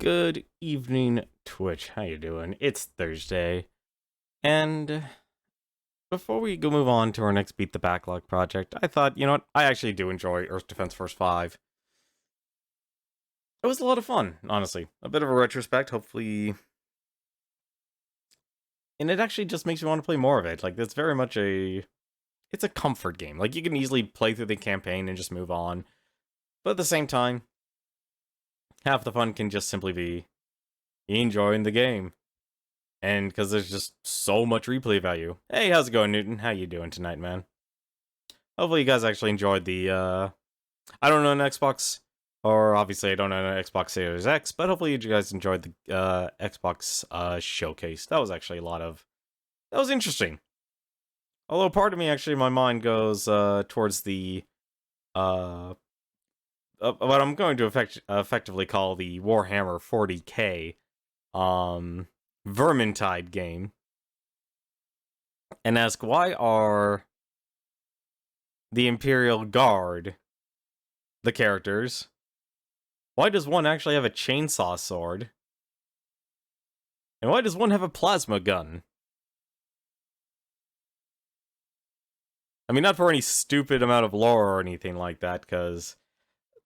Good evening, Twitch. How you doing? It's Thursday, and before we go move on to our next Beat the Backlog project, I thought, you know what? I actually do enjoy Earth Defense Force 5. It was a lot of fun, honestly. A bit of a retrospect, hopefully, and it actually just makes me want to play more of it. Like, it's very much it's a comfort game. Like, you can easily play through the campaign and just move on, but at the same time, half the fun can just simply be enjoying the game. And because there's just so much replay value. Hey, how's it going, Newton? How you doing tonight, man? Hopefully you guys actually enjoyed the, I don't know an Xbox, or obviously I don't know an Xbox Series X, but hopefully you guys enjoyed the, Xbox, showcase. That was actually that was interesting. Although part of me, actually, my mind goes, towards the, what I'm going to effectively call the Warhammer 40k, Vermintide game. And ask, why are the Imperial Guard the characters? Why does one actually have a chainsaw sword? And why does one have a plasma gun? I mean, not for any stupid amount of lore or anything like that, because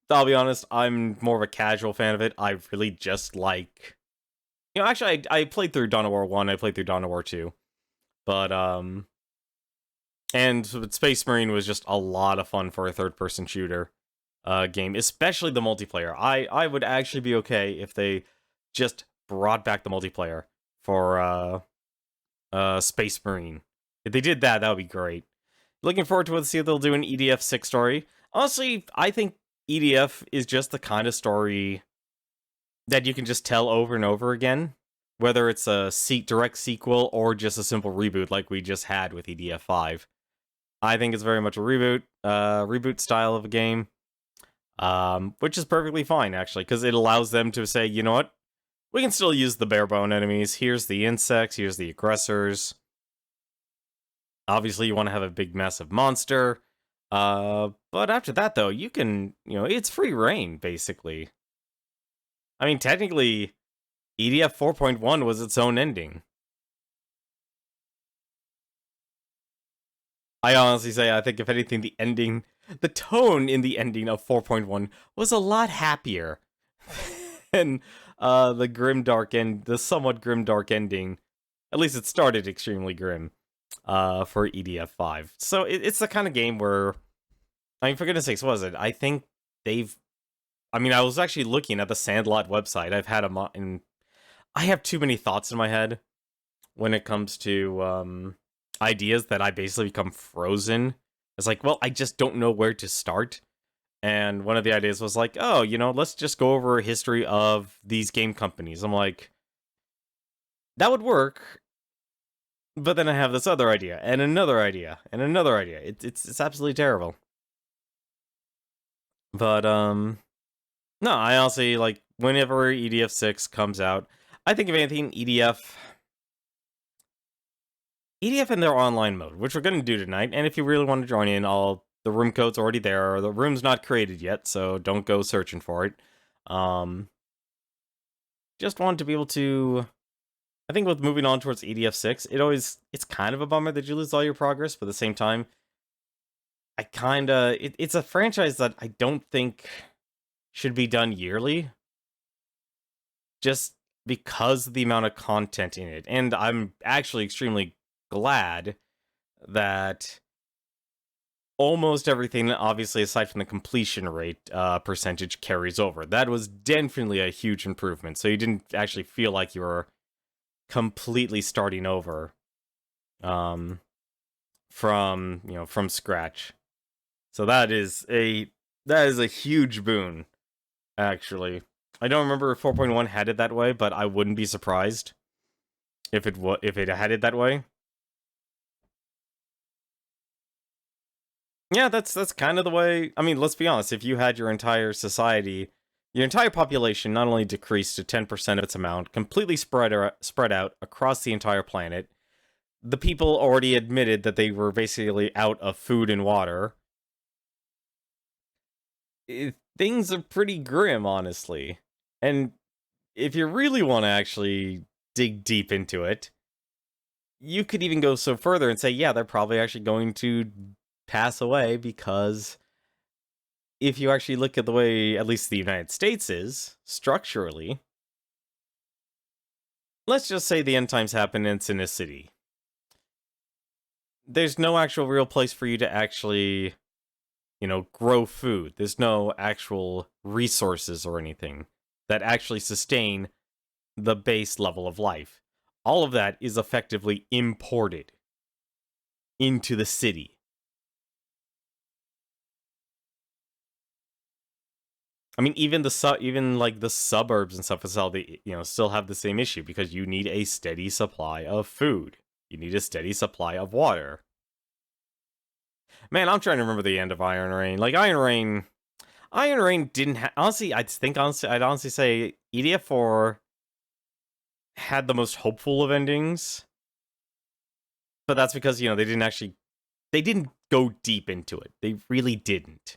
I'll be honest, I'm more of a casual fan of it. I really just like... You know, actually, I played through Dawn of War 1, I played through Dawn of War 2. But, and Space Marine was just a lot of fun for a third-person shooter game, especially the multiplayer. I would actually be okay if they just brought back the multiplayer for Space Marine. If they did that, that would be great. Looking forward to see if they'll do an EDF 6 story. Honestly, I think EDF is just the kind of story that you can just tell over and over again, whether it's a direct sequel or just a simple reboot like we just had with EDF 5. I think it's very much a reboot style of a game, which is perfectly fine, actually, because it allows them to say, you know what, we can still use the bare bone enemies. Here's the insects, here's the aggressors. Obviously, you want to have a big, massive monster. But after that, though, you can, it's free reign, basically. I mean, technically, EDF 4.1 was its own ending. I honestly say, I think if anything, the tone in the ending of 4.1 was a lot happier than the somewhat grim dark ending. At least it started extremely grim for EDF 5. So it's the kind of game where, I mean, for goodness sakes, what was it? I think I was actually looking at the Sandlot website. I have too many thoughts in my head when it comes to ideas that I basically become frozen. It's like, well, I just don't know where to start. And one of the ideas was like, oh, let's just go over a history of these game companies. I'm like, that would work. But then I have this other idea, and another idea, and another idea. It's absolutely terrible. But, no, I honestly, like, whenever EDF 6 comes out, I think if anything, EDF in their online mode, which we're going to do tonight, and if you really want to join in, the room code's already there. The room's not created yet, so don't go searching for it. Just want to be able to... I think with moving on towards EDF 6, it's kind of a bummer that you lose all your progress, but at the same time, it's a franchise that I don't think should be done yearly. Just because of the amount of content in it. And I'm actually extremely glad that almost everything, obviously aside from the completion rate percentage, carries over. That was definitely a huge improvement. So you didn't actually feel like you were completely starting over from scratch. So that is a huge boon, actually. I don't remember if 4.1 had it that way, but I wouldn't be surprised if it had it that way. Yeah, that's kind of the way. I mean, let's be honest. If you had your entire society, your entire population not only decreased to 10% of its amount, completely spread out across the entire planet, the people already admitted that they were basically out of food and water. Things are pretty grim, honestly. And if you really want to actually dig deep into it, you could even go so further and say, yeah, they're probably actually going to pass away, because if you actually look at the way at least the United States is, structurally, let's just say the end times happen and it's in a city. There's no actual real place for you to actually, grow food. There's no actual resources or anything that actually sustain the base level of life. All of that is effectively imported into the city. I mean, even the suburbs and stuff is all still have the same issue, because you need a steady supply of food. You need a steady supply of water. Man, I'm trying to remember the end of Iron Rain. Like, Iron Rain didn't have... Honestly, I'd honestly say EDF4 had the most hopeful of endings. But that's because, they didn't go deep into it. They really didn't.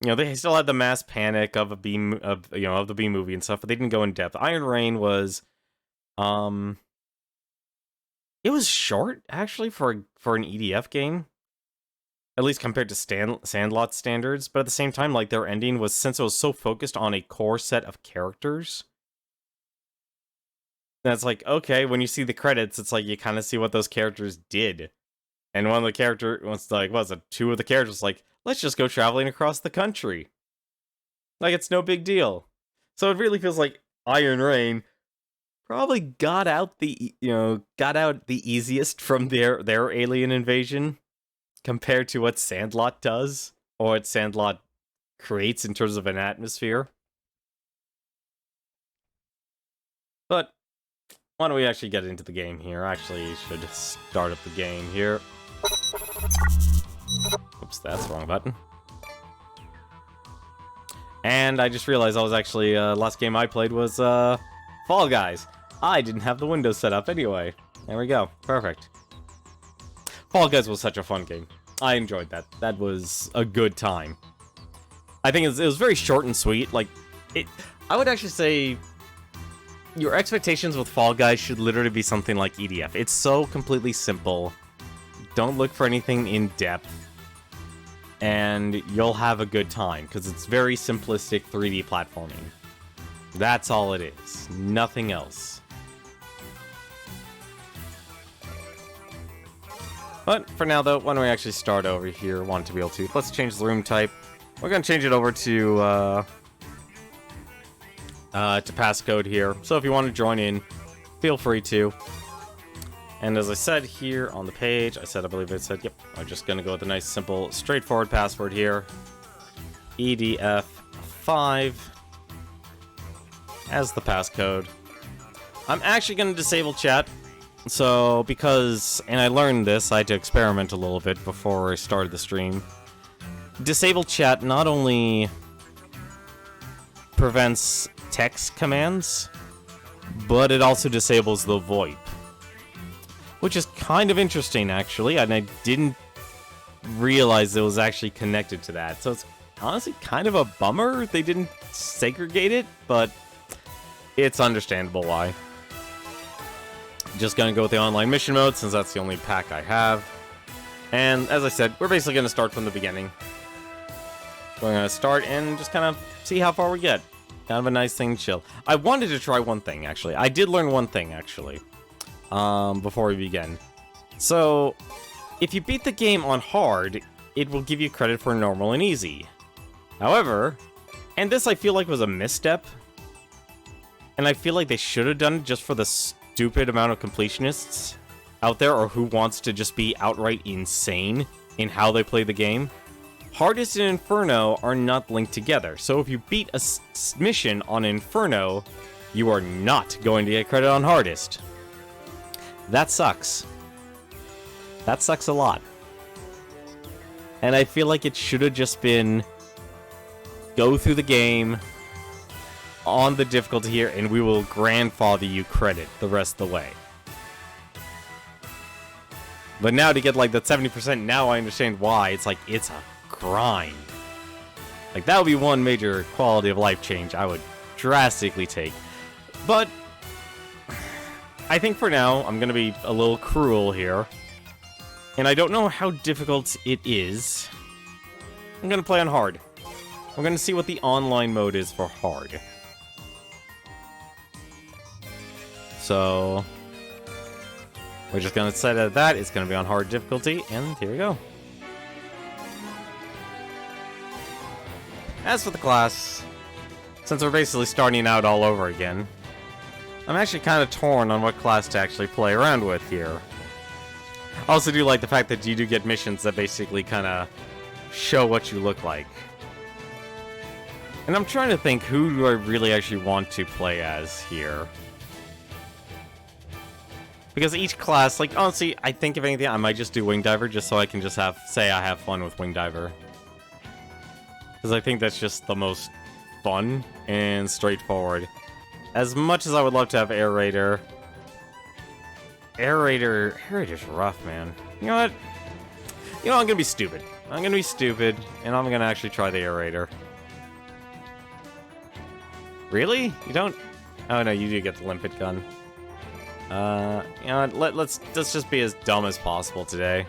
They still had the mass panic of the B movie and stuff, but they didn't go in depth. Iron Rain was... It was short, actually, for an EDF game. At least compared to Sandlot standards. But at the same time, like, their ending was, since it was so focused on a core set of characters, that's like, okay, when you see the credits, it's like, you kind of see what those characters did. And one of the characters, two of the characters, like, let's just go traveling across the country. Like, it's no big deal. So it really feels like Iron Rain probably got out the easiest from their alien invasion compared to what Sandlot does, or what Sandlot creates in terms of an atmosphere. But why don't we actually get into the game here? Actually, should start up the game here. Oops, that's the wrong button. And I just realized I was actually, last game I played was, Fall Guys. I didn't have the windows set up anyway. There we go. Perfect. Fall Guys was such a fun game. I enjoyed that. That was a good time. I think it was very short and sweet. Like, I would actually say your expectations with Fall Guys should literally be something like EDF. It's so completely simple. Don't look for anything in depth, and you'll have a good time, because it's very simplistic 3D platforming. That's all it is. Nothing else. But for now, though, why don't we actually start over here? Want to be able to. Let's change the room type. We're going to change it over to passcode here. So if you want to join in, feel free to. And as I said here on the page, I believe it said, yep, I'm just going to go with a nice, simple, straightforward password here. EDF5 as the passcode. I'm actually going to disable chat. So, and I learned this, I had to experiment a little bit before I started the stream. Disable chat not only prevents text commands, but it also disables the VoIP. Which is kind of interesting, actually, and I didn't realize it was actually connected to that. So it's honestly kind of a bummer they didn't segregate it, but it's understandable why. Just gonna go with the online mission mode, since that's the only pack I have. And as I said, we're basically gonna start from the beginning. We're gonna start and just kind of see how far we get. Kind of a nice thing, chill. I wanted to try one thing, actually. I did learn one thing, actually, before we begin. So, if you beat the game on hard, it will give you credit for normal and easy. However, and this I feel like was a misstep, and I feel like they should have done it just for the stupid amount of completionists out there, or who wants to just be outright insane in how they play the game. Hardest and Inferno are not linked together, so if you beat a mission on Inferno, you are not going to get credit on Hardest. That sucks. That sucks a lot. And I feel like it should have just been go through the game on the difficulty here, and we will grandfather you credit the rest of the way. But now to get like that 70%, now I understand why. It's like, it's a grind. Like, that would be one major quality of life change I would drastically take. But I think for now, I'm gonna be a little cruel here. And I don't know how difficult it is. I'm gonna play on hard. We're gonna see what the online mode is for hard. So we're just gonna set it at that. It's gonna be on hard difficulty, and here we go. As for the class, since we're basically starting out all over again, I'm actually kind of torn on what class to actually play around with here. I also do like the fact that you do get missions that basically kind of show what you look like. And I'm trying to think, who do I really actually want to play as here? Because each class, like, honestly, I think if anything, I might just do Wing Diver just so I can just say I have fun with Wing Diver. Because I think that's just the most fun and straightforward. As much as I would love to have Air Raider, Air Raider's rough, man. You know what? You know, I'm gonna be stupid. I'm gonna be stupid, and I'm gonna actually try the Air Raider. Really? You don't? Oh no, you do get the limpet gun. You know what? Let's just be as dumb as possible today.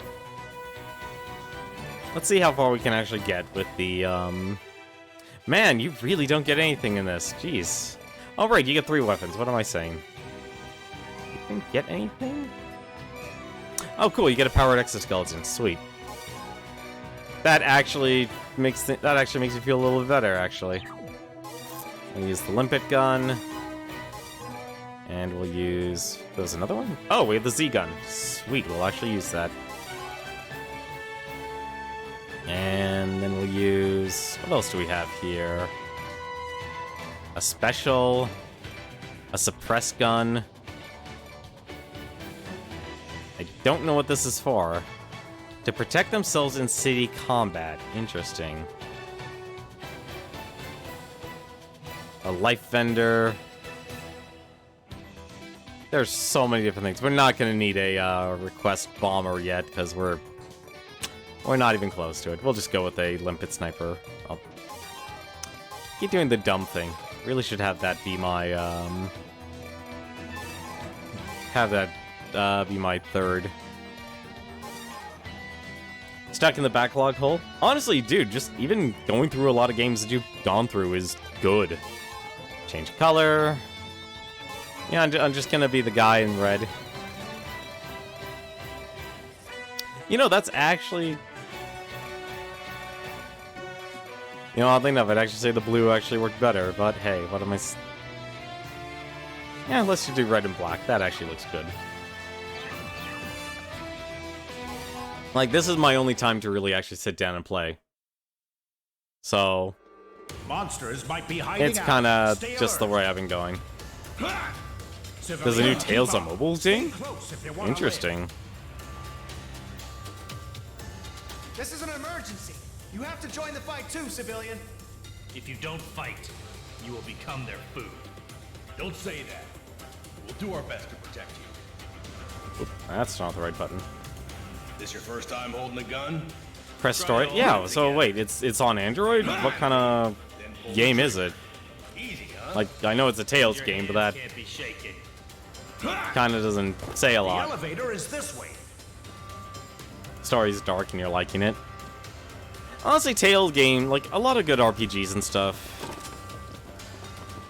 Let's see how far we can actually get with the, Man, you really don't get anything in this. Jeez. Oh, right, you get 3 weapons. What am I saying? You didn't get anything? Oh, cool, you get a powered exoskeleton. Sweet. That actually makes you feel a little bit better, actually. We'll use the limpet gun. And we'll use... There's another one? Oh, we have the Z-gun. Sweet, we'll actually use that. And then we'll use... What else do we have here? A special... A suppress gun. I don't know what this is for. To protect themselves in city combat. Interesting. A life vendor. There's so many different things. We're not going to need a request bomber yet, because we're not even close to it. We'll just go with a limpet sniper. I'll keep doing the dumb thing. Really should have that be my, be my third. Stuck in the backlog hole? Honestly, dude, just even going through a lot of games that you've gone through is good. Change color. Yeah, I'm just gonna be the guy in red. You know, that's actually... You know, oddly enough, I'd actually say the blue actually worked better, but hey, what am I... Yeah, let's just do red and black. That actually looks good. Like, this is my only time to really actually sit down and play. So... Monsters might be hiding it's kind of just the way I've been going. There's a new Tales on Mobile thing? Interesting. This is an emergency. You have to join the fight too, civilian. If you don't fight, you will become their food. Don't say that. We'll do our best to protect you. Oop, that's not the right button. This your first time holding a gun? Press start? Yeah, so wait, it's on Android? What kind of game is it? Easy, huh? Like, I know it's a Tales game, but that Can't be shaken. kind of doesn't say a The lot. elevator is this way. Story's dark and you're liking it. Honestly, Tales game, like, a lot of good RPGs and stuff.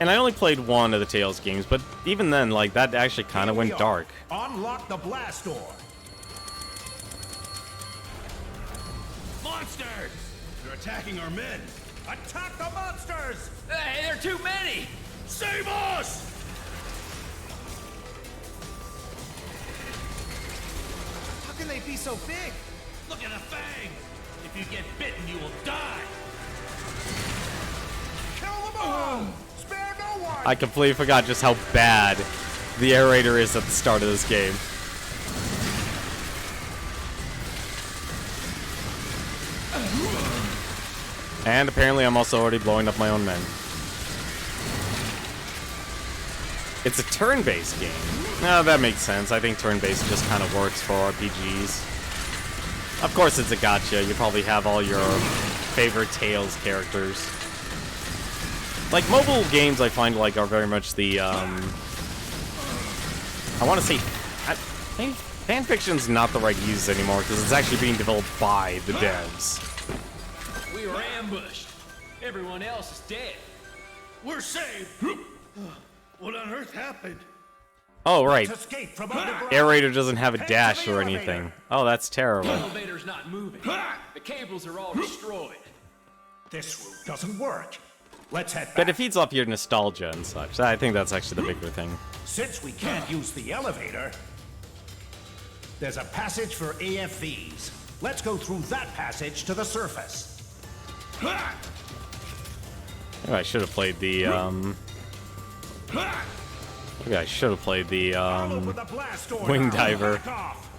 And I only played one of the Tales games, but even then, like, that actually kind of went dark. Unlock the blast door. Monsters! They're attacking our men! Attack the monsters! Hey, there are too many! Save us! How can they be so big? Look at the fang! If you get bitten, you will die! Kill them all! Spare no one! I completely forgot just how bad the aerator is at the start of this game. And apparently I'm also already blowing up my own men. It's a turn-based game. No, that makes sense. I think turn-based just kind of works for RPGs. Of course it's a gacha. You probably have all your favorite Tales characters. Like, mobile games I find, like, are very much the, I want to say... maybe fanfiction's not the right use anymore, because it's actually being developed by the devs. We were ambushed. Everyone else is dead. We're saved! What on earth happened? Oh, right. Escape from underground. Aerator doesn't have a Head to dash the or elevator. anything. Oh, that's The terrible. elevator's not moving. The cables are all destroyed. This route doesn't work. Let's head But back. it feeds off your nostalgia and such. I think that's actually the bigger thing. Since we can't use the elevator, there's a passage for AFVs. Let's go through that passage to the surface. Maybe I should have played the, maybe I should have played the, Open the blast door Wing now. Diver. Back off.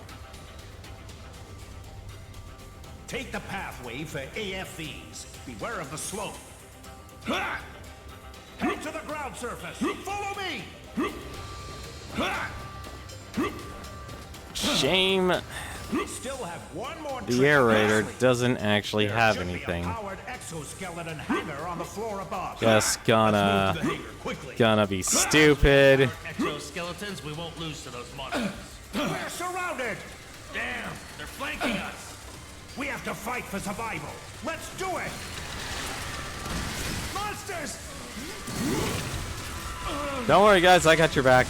Take the pathway for AFVs. Beware of the slope. Head to the ground surface. Follow me. Shame We still have one more the trick. aerator Lastly, doesn't actually there have should be a anything. powered exoskeleton hangar on the floor above. Just gonna The hangar, quickly. be stupid. Exoskeletons, we won't lose to those monsters. We're surrounded. Damn, they're flanking us. We have to fight for survival. Let's do it. Monsters! Don't worry, guys. I got your back.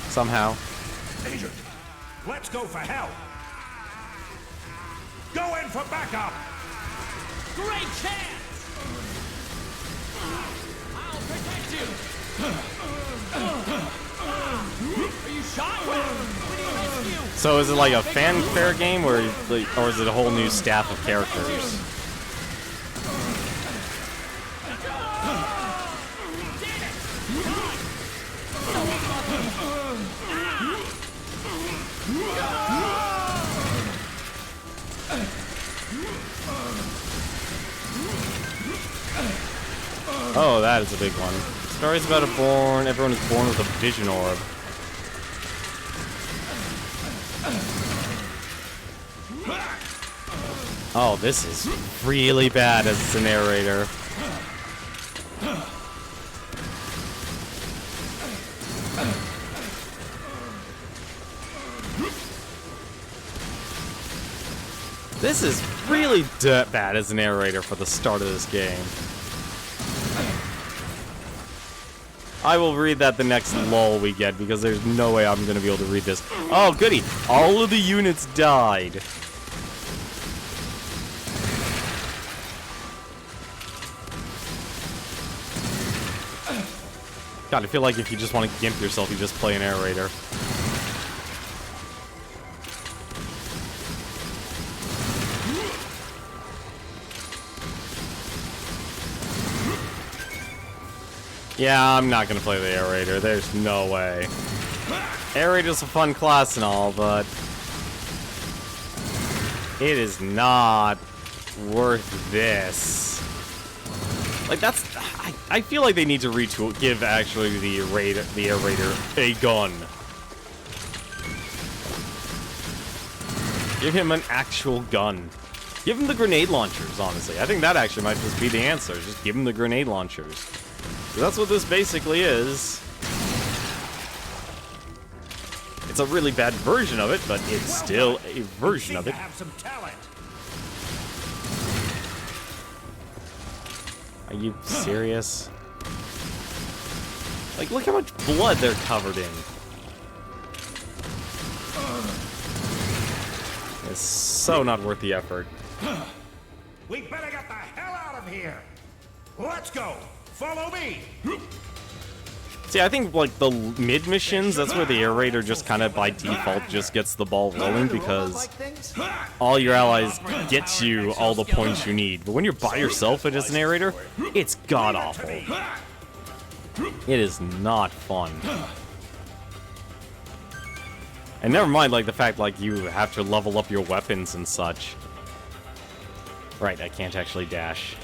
Somehow. Agent, let's go for help. Go in for backup. Great chance! I'll protect you! Are you shot? We need rescue! So is it like a fanfare game, or is it a whole new staff of characters? Oh, that is a big one. Stories about a born. Everyone is born with a vision orb. Oh, this is really bad as a narrator. This is really bad as a narrator for the start of this game. I will read that the next lull we get, because there's no way I'm gonna be able to read this. Oh, goody! All of the units died. God, I feel like if you just want to gimp yourself, you just play an aerator. Yeah, I'm not gonna play the aerator. There's no way. Aerator's a fun class and all, but it is not worth this. Like, that's... I feel like they need to retool, give actually the aerator a gun. Give him an actual gun. Give him the grenade launchers, honestly. I think that actually might just be the answer. Just give him the grenade launchers. That's what this basically is. It's a really bad version of it, but it's still a version of it. Have some talent. Are you serious? Like, look how much blood they're covered in. It's so not worth the effort. We better get the hell out of here. Let's go. Follow me. See, I think, like, the mid missions, that's where the aerator just kind of by default just gets the ball rolling, because all your allies get you all the points you need. But when you're by yourself as an aerator, it's god-awful. It is not fun. And never mind, like, the fact, like, you have to level up your weapons and such. Right, I can't actually dash.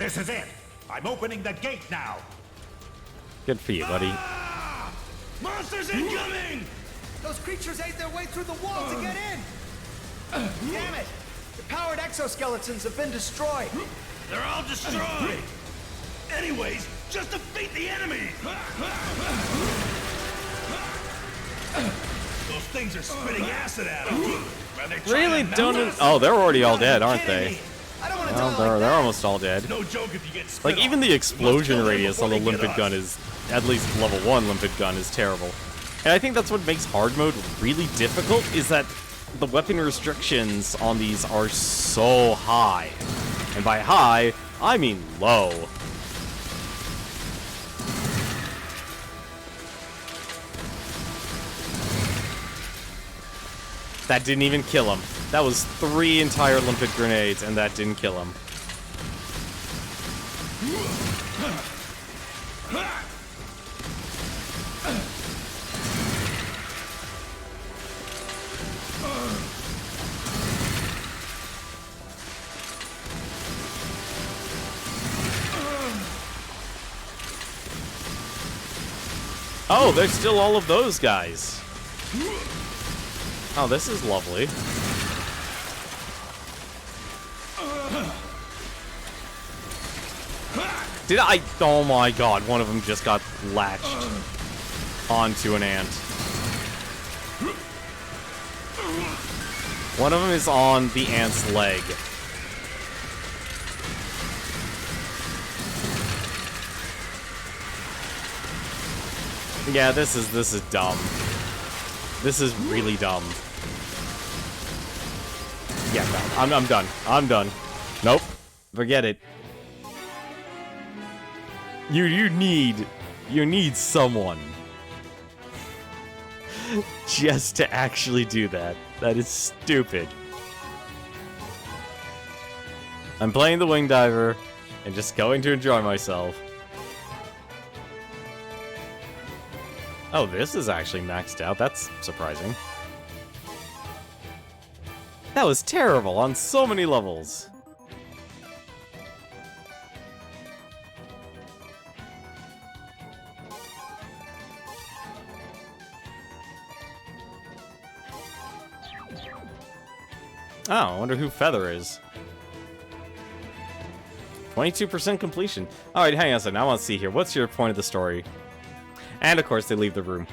This is it. I'm opening the gate now. Good for you, buddy. Ah! Monsters incoming! Those creatures ate their way through the wall to get in! Damn it! The powered exoskeletons have been destroyed! They're all destroyed! Anyways, just defeat the enemy! Those things are spitting acid at them. Are they trying Really? to melt Don't. us? Oh, they're already all dead, Are you aren't kidding they? me? I don't want to Well, die like they're that. almost all dead. No joke if you get spit Like, even on. the explosion Let's kill them radius on the before they limpet get gun us. is, at least level 1 limpet gun, is terrible. And I think that's what makes hard mode really difficult, is that the weapon restrictions on these are so high. And by high, I mean low. That didn't even kill him. That was 3 entire limpet grenades, and that didn't kill him. Oh, there's still all of those guys. Oh, this is lovely. Did I? Oh my god, one of them just got latched onto an ant. One of them is on the ant's leg. Yeah, this is dumb. This is really dumb. Yeah, no, I'm done. I'm done. Nope. Forget it. You need someone just to actually do that. That is stupid. I'm playing the wing diver and just going to enjoy myself. Oh, this is actually maxed out. That's surprising. That was terrible on so many levels. Oh, I wonder who Feather is. 22% completion. Alright, hang on a second. I want to see here. What's your point of the story? And of course, they leave the room.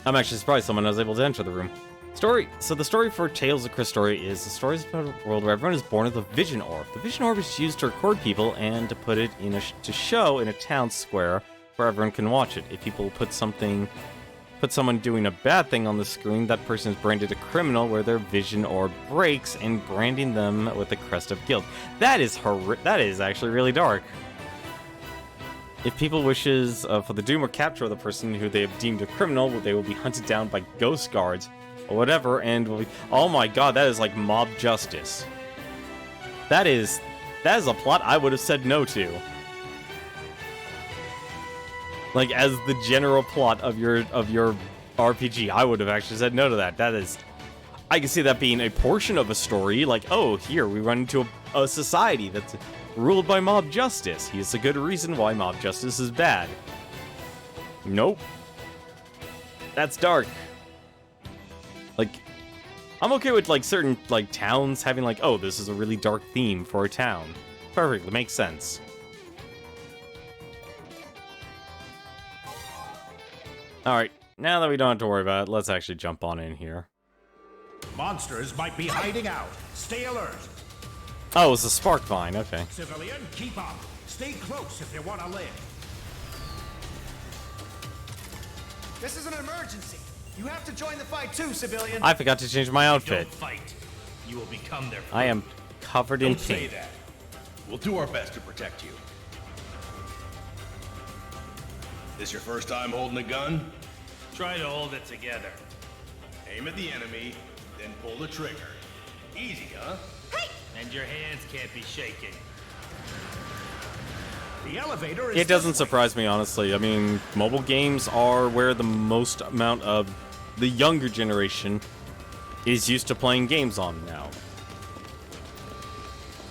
I'm actually surprised someone was able to enter the room. So the story for Tales of Christory is the story about a world where everyone is born with a vision orb. The vision orb is used to record people and to put it in to show in a town square where everyone can watch it. If people put someone doing a bad thing on the screen, that person is branded a criminal where their vision orb breaks and branding them with the crest of guilt. That is actually really dark. If people wishes for the doom or capture of the person who they have deemed a criminal, they will be hunted down by ghost guards or whatever, and will be, oh my god, that is like mob justice. That is a plot I would have said no to. Like, as the general plot of your RPG, I would have actually said no to that. That is, I can see that being a portion of a story. Like, oh, here we run into a society that's ruled by mob justice. Here's a good reason why mob justice is bad. Nope. That's dark. Like, I'm okay with, like, certain, like, towns having, like, oh, this is a really dark theme for a town. Perfect, it makes sense. Alright, now that we don't have to worry about it, let's actually jump on in here. Monsters might be hiding out. Stay alert. Oh, it's a spark vine, okay. Civilian, keep up. Stay close if you want to live. This is an emergency. You have to join the fight too, civilian. I forgot to change my outfit. Don't fight. You will become their I am covered in Don't say pink. that. We'll do our best to protect you. This your first time holding a gun? Try to hold it together. Aim at the enemy, then pull the trigger. Easy, huh? And your hands can't be shaking. The elevator is It doesn't this way. surprise me, honestly. I mean, mobile games are where the most amount of the younger generation is used to playing games on now.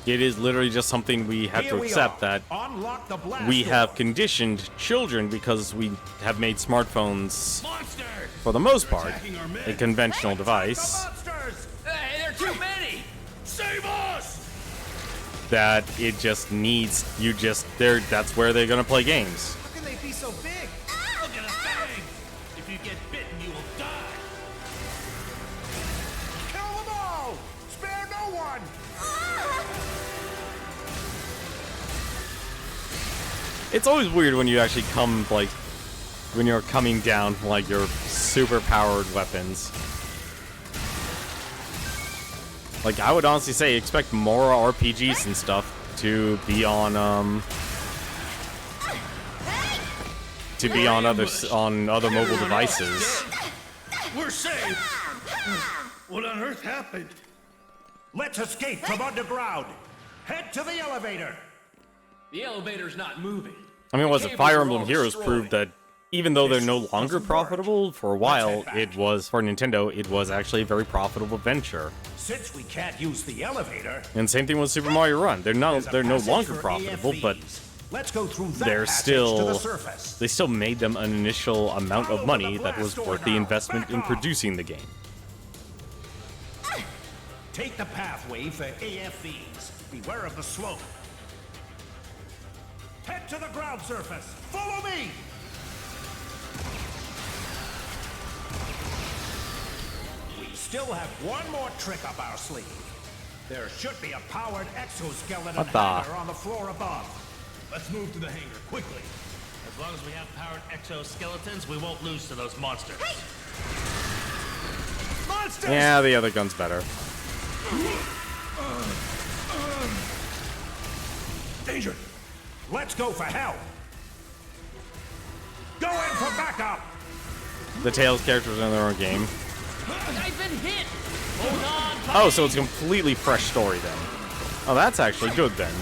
It is literally just something we have Here to we accept are. that Unlock the blast we door. have conditioned children because we have made smartphones, Monsters! for the most part, attacking our men. a conventional The device monsters! Hey, there are too many! Save us! that it just needs you just there. That's where they're gonna play games. How can they be so big? Look at the fangs! If you get bitten, you will die! Kill them all! Spare no one! It's always weird when you actually come like when you're coming down from, like your super powered weapons. Like I would honestly say expect more RPGs and stuff to be on other mobile devices. We're safe! What on earth happened? Let's escape from underground. Head to the elevator. The elevator's not moving. I mean, was it Cables Fire are Emblem all Heroes destroyed. proved that even though they're no This longer must work. profitable, for a while head back. it was for Nintendo, it was actually a very profitable venture. Since we can't use the elevator, And same thing with Super Mario Run. They're no there's a longer passage for profitable, but AFVs. Let's go through that they're passage to the still surface. they still made them an initial amount Follow of the money that blast was door worth the now. investment Back in off. producing the game. Take the pathway for AFVs. Beware of the slope. Head to the ground surface. Follow me. We still have one more trick up our sleeve. There should be a powered exoskeleton What the? hangar on the floor above. Let's move to the hangar, quickly. As long as we have powered exoskeletons, we won't lose to those monsters. Monsters! Yeah, the other gun's better. Danger! Let's go for help. Go in for backup. The Tails characters are in their own game. I've been hit! Hold on, Oh, so it's a completely fresh story then. Oh, that's actually good then.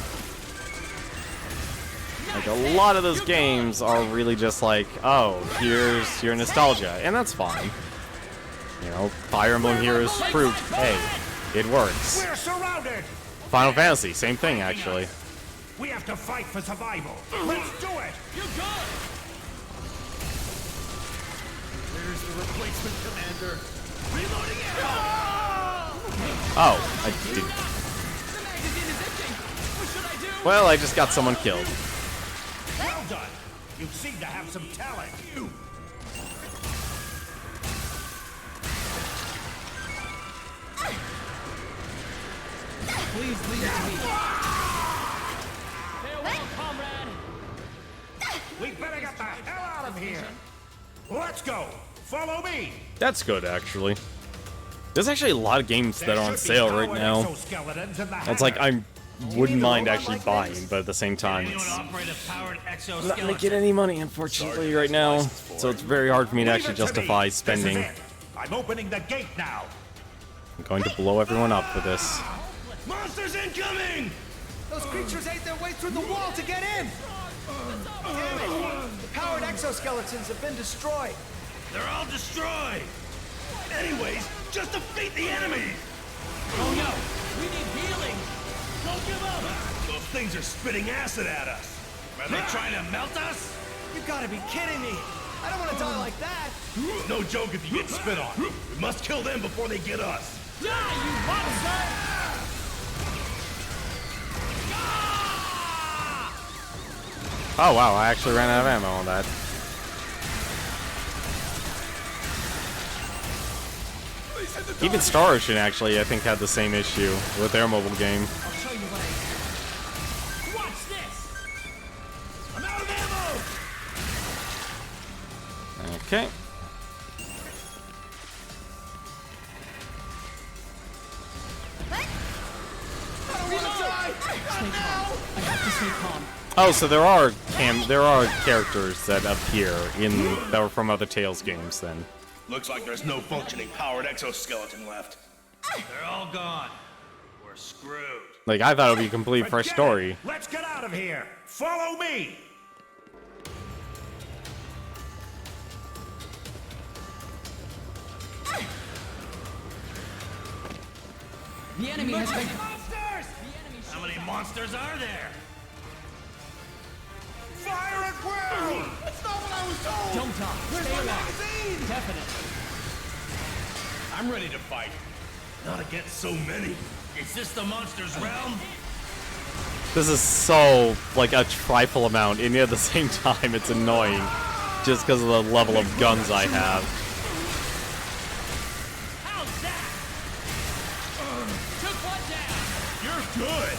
Like a lot of those games are really just like, oh, here's your nostalgia, and that's fine. You know, Fire Emblem Heroes proved, hey, it works. We're surrounded. Final Fantasy, same thing actually. We have to fight for survival. Let's do it. You got it! There's the replacement commander. Reloading it! Oh, I did. The magazine is empty! What should I do? Well, I just got someone killed. Well done. You seem to have some talent. Please leave it to me. Farewell, comrade! We better get the hell out of here. Let's go. Follow me. That's good actually. There's actually a lot of games that are on sale right now. It's like I wouldn't mind actually buying, but at the same time, Anyone it's operate a powered not exoskeleton? making any money unfortunately right now. So it's very hard for me to actually justify spending. I'm opening the gate now. I'm going to blow everyone up for this. Monsters incoming! Those creatures ate their way through the wall to get in! Damn it! The powered exoskeletons have been destroyed. They're all destroyed! Anyways, just defeat the enemy! Oh no! We need healing! Don't give up! Those things are spitting acid at us! Are they trying to melt us? You gotta be kidding me! I don't want to die like that! It's no joke if you get spit on. We must kill them before they get us. Die, you monster! Oh wow, I actually ran out of ammo on that. Even Star Ocean actually, I think, had the same issue with their mobile game. I'll show you what I Watch this! I'm out of ammo! Okay. Oh, so there are characters that appear that were from other Tales games then. Looks like there's no functioning powered exoskeleton left. They're all gone. We're screwed. Like I thought it would be a complete fresh Forget it. story. Let's get out of here. Follow me. The enemy has been... Monsters! How many monsters are there? Fire at will! That's not what I was told! Don't talk. Where's Stay my alive. magazine? Definitely. I'm ready to fight. Not against so many. Is this the monster's realm? This is so, like, a trifle amount, and yet at the same time, it's annoying. Just because of the level of guns I have. How's that? Took one down. You're good.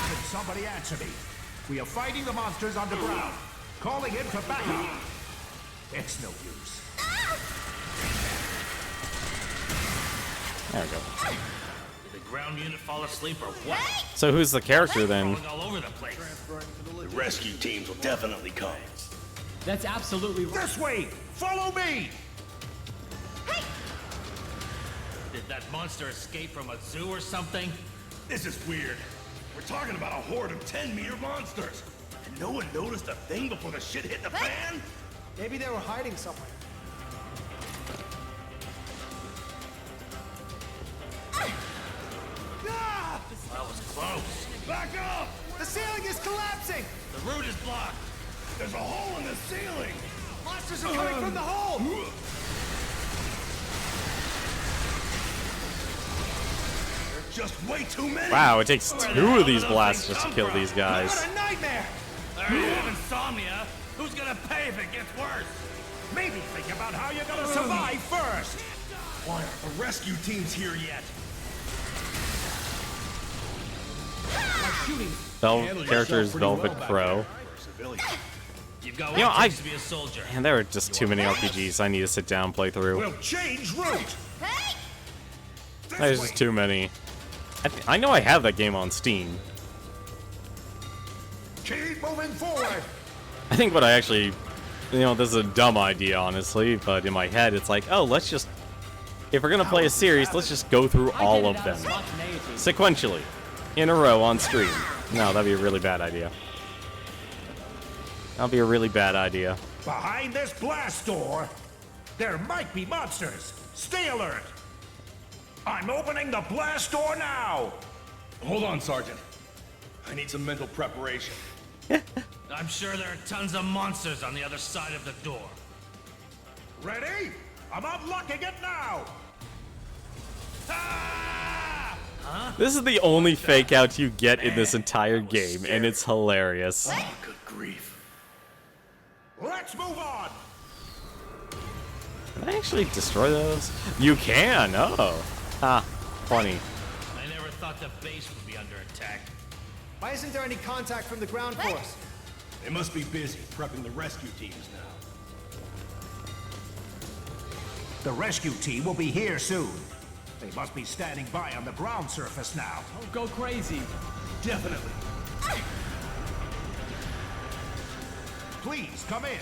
Can somebody answer me? We are fighting the monsters underground. Calling in for backup. It's no use. There we go. Did the ground unit fall asleep or what? So who's the character then? Going all over the place. The rescue teams will definitely come. That's absolutely right. This way! Follow me! Did that monster escape from a zoo or something? This is weird. We're talking about a horde of 10-meter monsters. And no one noticed a thing before the shit hit the fan? Maybe they were hiding somewhere. Ah! That was close. Back up! The ceiling is collapsing! The route is blocked. There's a hole in the ceiling! Monsters are coming from the hole! Just way too many! Wow, it takes 2 of these blasts just to kill these guys. What a nightmare! I already have insomnia. Who's gonna pay if it gets worse? Maybe think about how you're gonna survive first! Why aren't the rescue teams here yet? Character is Velvet Crow. You've got You know, what it takes to be a soldier. And there are just too many RPGs I need to sit down and play through. We'll change route! There's just too many. I know I have that game on Steam. Keep moving forward! I think what I actually... You know, this is a dumb idea, honestly, but in my head, it's like, oh, let's just... If we're gonna play a series, let's just go through all of them. Sequentially. In a row on stream. No, that'd be a really bad idea. That'd be a really bad idea. Behind this blast door, there might be monsters. Stay alert! I'm opening the blast door now! Hold on, Sergeant. I need some mental preparation. I'm sure there are tons of monsters on the other side of the door. Ready? I'm unlocking it now! Ah! This is the only fake out you get in this entire game, and it's hilarious. Oh, good grief. Let's move on! Can I actually destroy those? You can! Oh. Ah, funny. I never thought the base would be under attack. Why isn't there any contact from the ground force? They must be busy prepping the rescue teams now. The rescue team will be here soon. They must be standing by on the ground surface now. Don't go crazy. Definitely. Please come in.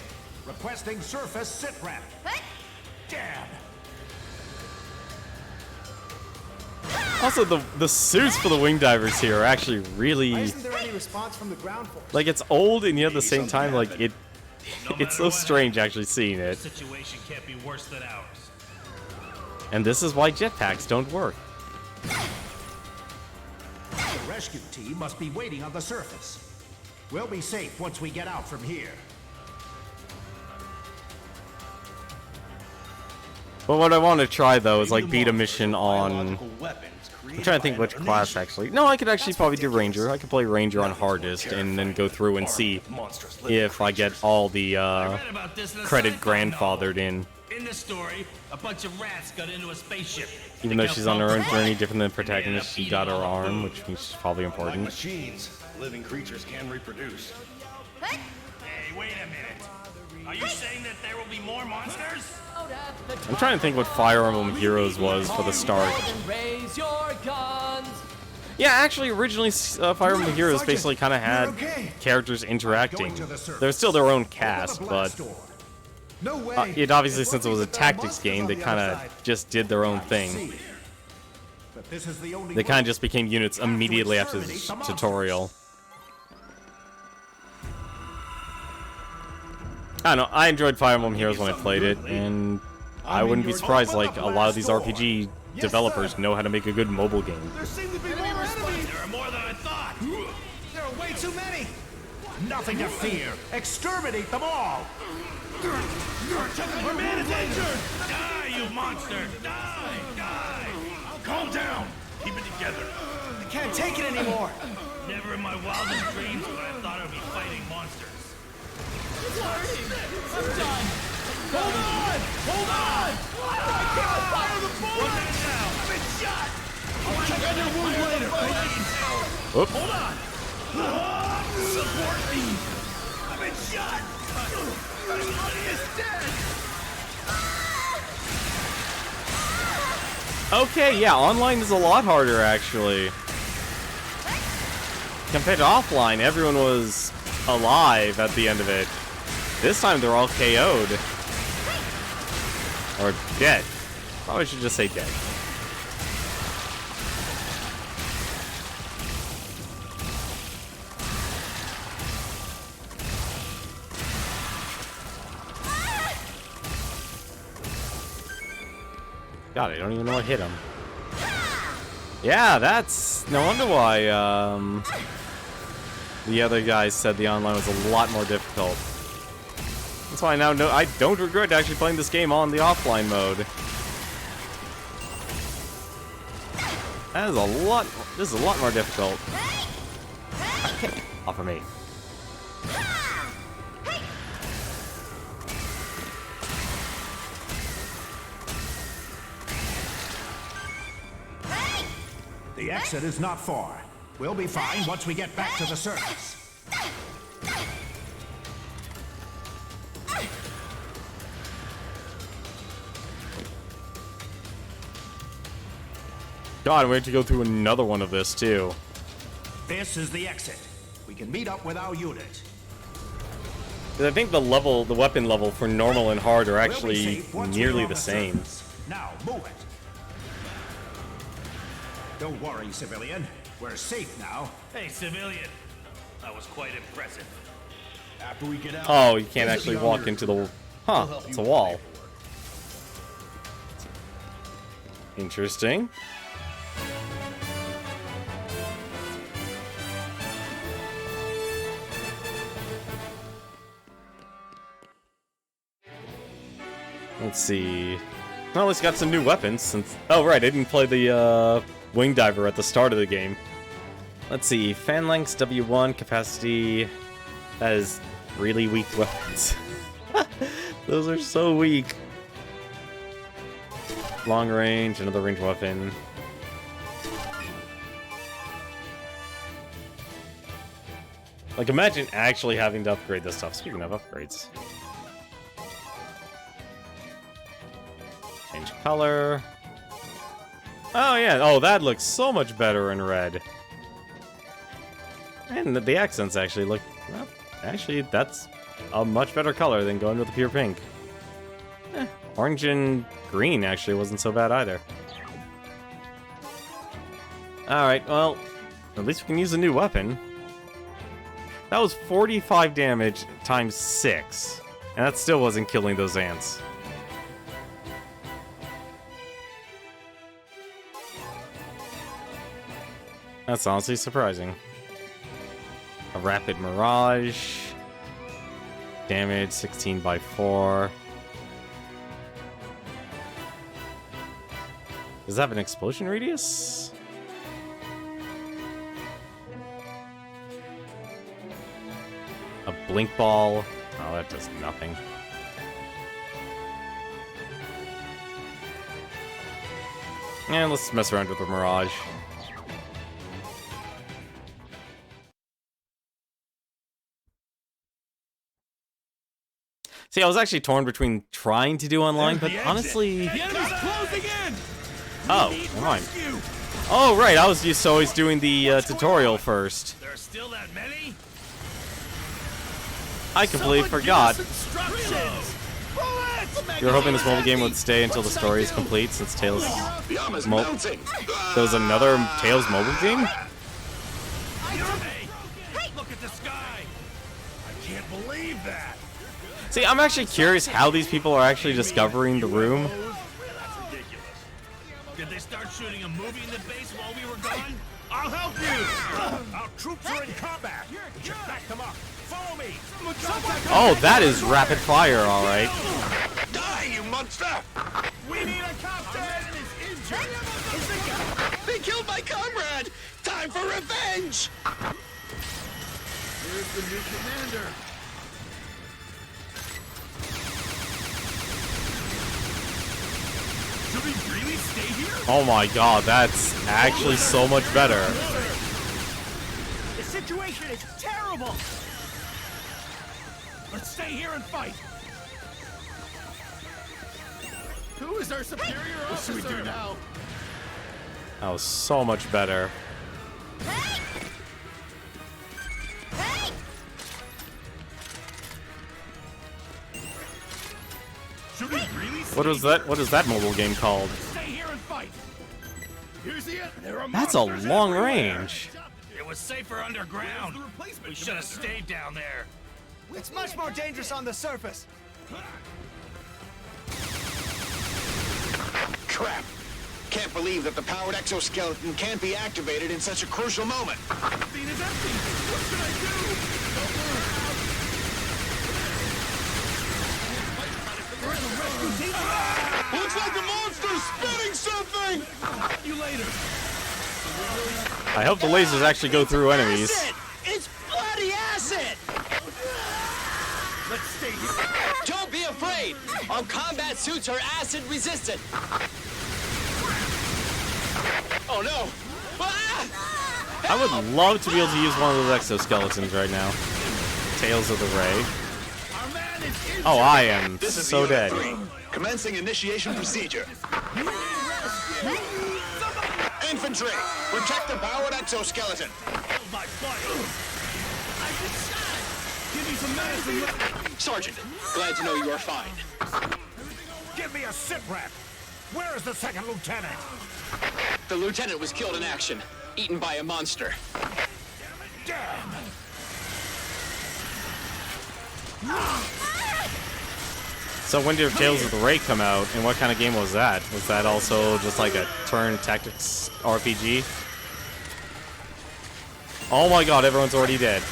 Requesting surface sit rep. Damn. Also, the suits for the wing divers here are actually Why really... isn't there any response from the ground force? Like, it's old, and yet at the same time, like, No it's so matter what strange happens, actually seeing the it. situation can't be worse than ours. And this is why jetpacks don't work. The rescue team must be waiting on the surface. We'll be safe once we get out from here. But what I want to try, though, is, like, beat a mission on... Biological weapons I'm created trying to by think which another class, nation. actually. No, I could actually probably do Ranger. I could play Ranger on hardest, and then go through and see if I get all the, I read about this in a credit sci-fi grandfathered in. In this story, a bunch of rats got into a spaceship. Even though she's on her own journey, different than the protagonist, she got her arm, which means she's probably Like important. machines, living creatures can reproduce. Hey, wait a minute. Are you saying that there will be more monsters? I'm trying to think what Fire Emblem Heroes was for the start. Raise your guns. Yeah, actually, originally Fire Emblem Heroes Sergeant, basically kind of had you're okay. characters interacting. Going to the surface. They're still their own Open the cast, blast but door. No way. it obviously, It since it was a means that there are tactics monsters game, on they the kind other of side. just did their own I thing. see. But this is the only They kind way. of just became units have to immediately after the exterminate the monsters. tutorial. I don't know, I enjoyed Fire Emblem Heroes when I played it, and I wouldn't be surprised, like, a lot of these RPG developers know how to make a good mobile game. There seem to be more enemies! There are more than I too many! Nothing to fear. Exterminate them all. Our man is injured! Die, you monster! Die! Die! Calm down! Keep it together. I can't take it anymore! Never in my wildest dreams would I have thought I'd be fighting monsters. It's hurting. I'm done. Hold on! Hold on! Fire the bullet! What's that now? I've been shot! I'll check on your wound later. Oop. Hold on! Support me! I've been shot! My buddy is dead! Okay, yeah, online is a lot harder, actually. Compared to offline, everyone was alive at the end of it. This time, they're all KO'd. Or dead. Probably should just say dead. God, I don't even know what hit him. Yeah, that's no wonder why the other guys said the online was a lot more difficult. That's why I now know I don't regret actually playing this game on the offline mode. That is a lot. This is a lot more difficult. Okay, off of me. The exit is not far. We'll be fine once we get back to the surface. God, we have to go through another one of this too. This is the exit. We can meet up with our unit. 'Cause I think the weapon level for normal and hard are We'll be actually safe once we're nearly on the same. surface. Now, move it. Don't worry, civilian. We're safe now. Hey, civilian. That was quite impressive. After we get out. Oh, you can't visit actually the walk armory. into the... We'll Huh, help it's you a with wall. paperwork. Interesting. Let's see. Well, it's got some new weapons since... Oh, right, I didn't play the Wing Diver at the start of the game. Let's see. Phalanx W1 capacity... That is really weak weapons. Those are so weak. Long range, another range weapon. Like, imagine actually having to upgrade this stuff. Speaking of upgrades. Change color. Oh, yeah. Oh, that looks so much better in red. And the accents actually look... Well, actually, that's a much better color than going with the pure pink. Orange and green actually wasn't so bad either. Alright, well, at least we can use a new weapon. That was 45 damage times 6. And that still wasn't killing those ants. That's honestly surprising. A rapid mirage. Damage 16 by 4. Does that have an explosion radius? A blink ball. Oh, that does nothing. And let's mess around with the mirage. See, I was actually torn between trying to do online, but There's the exit. honestly... The enemy's closing in! Oh, never mind. Oh, right, I was just always doing the tutorial first. There are still that many? I completely forgot. Instructions! Bullets! You were hoping this mobile game would stay until the story is complete, since Tails... The arm is Mo- melting. There was another Tails mobile game? Hey, look at the sky! I can't believe that. See, I'm actually curious how these people are actually discovering the room. That's ridiculous. Did they start shooting a movie in the base while we were gone? I'll help you! Our troops are in combat! We should back them up! Follow me! Oh, that is rapid fire, all right. Die, you monster! We need a captain! They killed my comrade! Time for revenge! Here's the new commander. Should we really stay here? Oh my god, that's actually so much better. The situation is terrible! Let's stay here and fight! Who is our superior officer now? That was so much better. Should we really stay What is that? What is that mobile game called? Stay here and fight! Here's the There are That's a monsters long everywhere. range. It was safer underground. We should have stayed down there. It's much more dangerous on the surface. Crap. Can't believe that the powered exoskeleton can't be activated in such a crucial moment. Scene is empty. What should I do? Looks like the monster's spitting something! You later. I hope the lasers actually go through enemies. Acid! It's bloody acid! Let's stay here. Don't be afraid! Our combat suits are acid resistant! Oh no! Ah! I would love to be able to use one of those exoskeletons right now. Tales of the Ray. Our man is injured. Oh, I am This is so Unit dead. 3. Commencing initiation procedure. Infantry, protect the powered exoskeleton. My body. I just shot. Give me some medicine. Sergeant, glad to know you are fine. Give me a sit rep! Where is the second lieutenant? The lieutenant was killed in action, eaten by a monster. Damn! So when did Tales of the Ray come out, and what kind of game was that? Was that also just like a turn tactics RPG? Oh my god, everyone's already dead.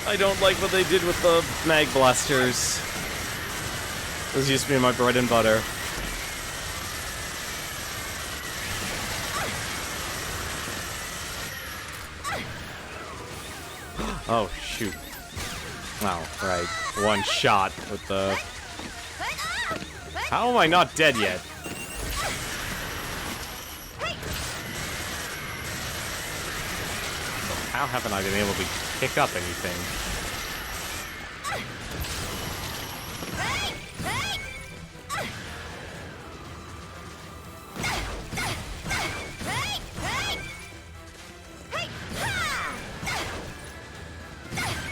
I don't like what they did with the mag blasters. Those used to be my bread and butter. Oh shoot. Oh, right. One shot with the... How am I not dead yet? How haven't I been able to pick up anything?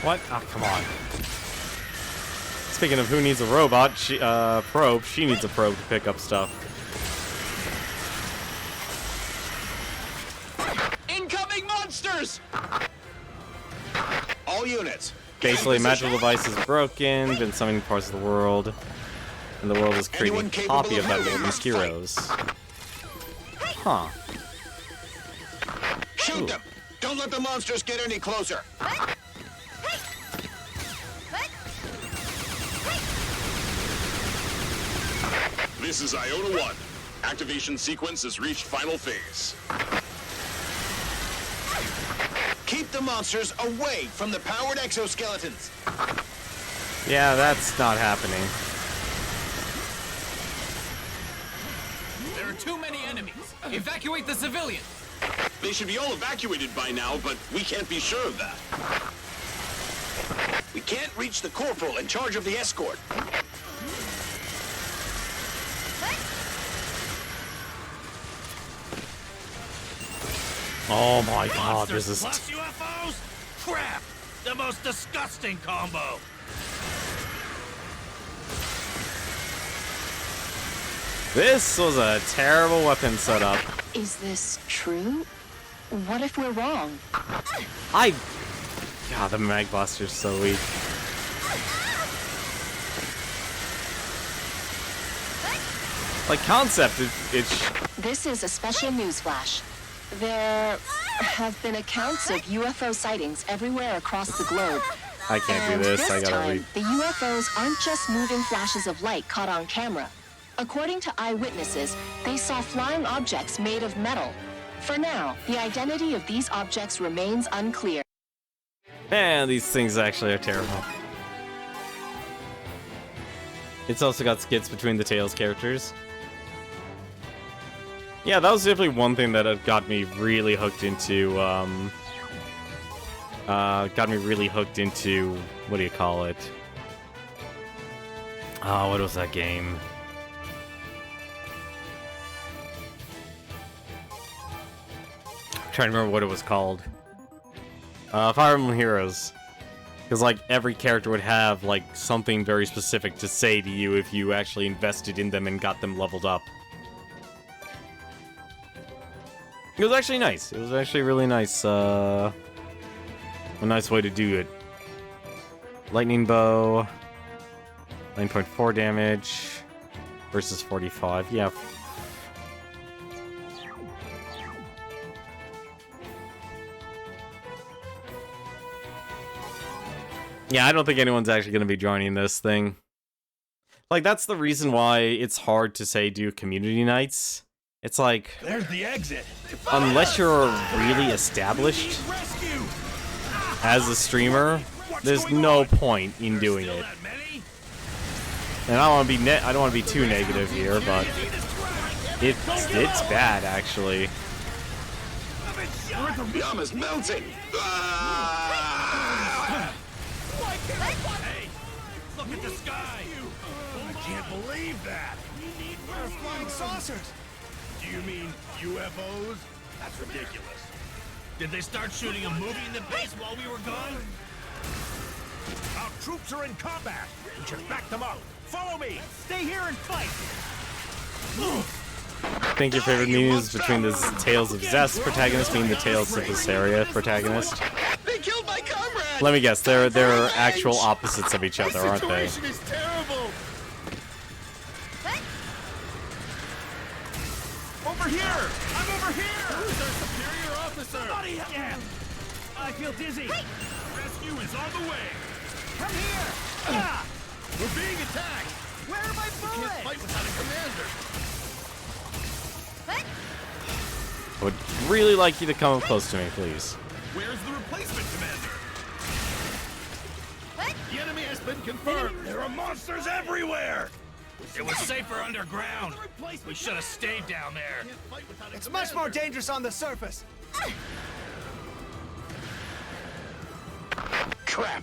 What? Oh, come on. Speaking of who needs a robot, probe, she needs a probe to pick up stuff. Incoming monsters! All units. Basically, magical device is broken, been summoning parts of the world, and the world is creating Anyone a capable copy of of that moving world must as heroes. Huh. Shoot them! Don't let the monsters get any closer! This is Iota 1. Activation sequence has reached final phase. Keep the monsters away from the powered exoskeletons! Yeah, that's not happening. There are too many enemies. Evacuate the civilians. They should be all evacuated by now, but we can't be sure of that. We can't reach the corporal in charge of the escort. Oh my god, this is... Plus UFOs? Crap! The most disgusting combo. This was a terrible weapon setup. Is this true? What if we're wrong? God, the Mag Blaster's so weak. Like, concept, it's... This is a special news flash. There have been accounts of UFO sightings everywhere across the globe. I can't do And this, I gotta time, read. the UFOs aren't just moving flashes of light caught on camera. According to eyewitnesses, they saw flying objects made of metal. For now, the identity of these objects remains unclear. Man, these things actually are terrible. It's also got skits between the Tails characters. Yeah, that was definitely one thing that had got me really hooked into, what do you call it? Oh, what was that game? I'm trying to remember what it was called. Fire Emblem Heroes. Because, like, every character would have, like, something very specific to say to you if you actually invested in them and got them leveled up. It was actually nice. It was actually really nice, a nice way to do it. Lightning Bow. 9.4 damage. Versus 45. Yeah. Yeah, I don't think anyone's actually going to be joining this thing. Like, that's the reason why it's hard to, say, do community nights. It's like, There's the exit. unless you're really established as a streamer, there's no point in doing it. And I don't want to be I don't want to be too negative here, but it's bad actually. Yum is melting! Ah! Hey, look at the sky. I can't believe that. We're flying saucers. Do you mean UFOs? That's ridiculous. Did they start shooting a movie in the base while we were gone? Our troops are in combat. We should back them up. Follow me. Stay here and fight. I think your favorite news between the Tales of Zest protagonist being the Tales of Vesperia protagonist. They killed my comrade! Let me guess, they're actual opposites of each other, aren't they? This situation is terrible! Over here. I'm over here. Who's our superior officer? Somebody help. Yeah. I feel dizzy. Rescue is on the way. Come here. Ah. We're being attacked. Where are my Can't bullets? fight without a commander. I would really like you to come up close to me, please. Where's the replacement commander? The enemy has been confirmed. There are monsters everywhere. It was safer underground. We should have stayed down there. It's much more dangerous on the surface. Crap.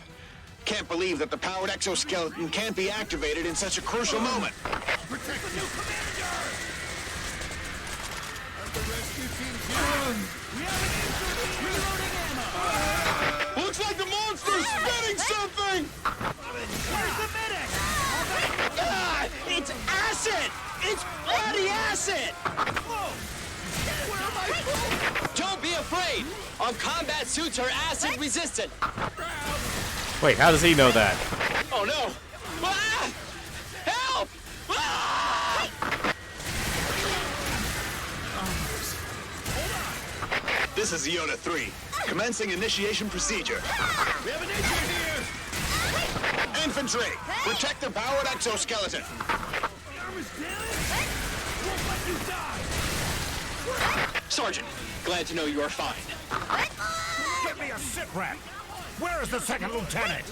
Can't believe that the powered exoskeleton can't be activated in such a crucial moment. Protect the new commander. The rescue team's here. We have an injury. Reloading ammo. Looks like the monster's spitting something! Where's the medic? Ah, it's acid! It's bloody acid! Whoa. Where are my bullets? Don't be afraid! Our combat suits are acid resistant! Wait, how does he know that? Oh no! Ah! Help! Ah! This is Iona 3. Commencing initiation procedure. We have an injury here. Infantry, protect the powered exoskeleton. The arm is damaged. Won't let you die. Sergeant, glad to know you are fine. Give me a sit rep. Where is the second lieutenant?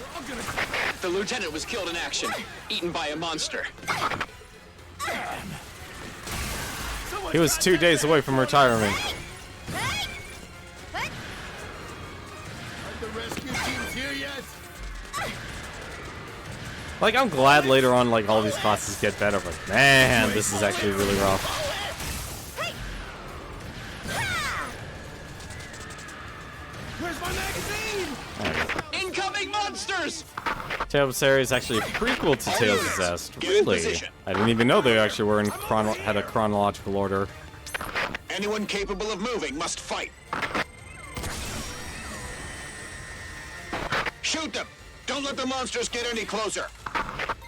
The lieutenant was killed in action, eaten by a monster. He was 2 days away from retirement. The rescue team's here yet? Like, I'm glad later on, like, all these classes get better, but man, this is actually really rough. Tales of Berseria is actually a prequel to Tales of Zest. Get in Really? position. I didn't even know they actually were in had a chronological order. Anyone capable of moving must fight. Shoot them! Don't let the monsters get any closer.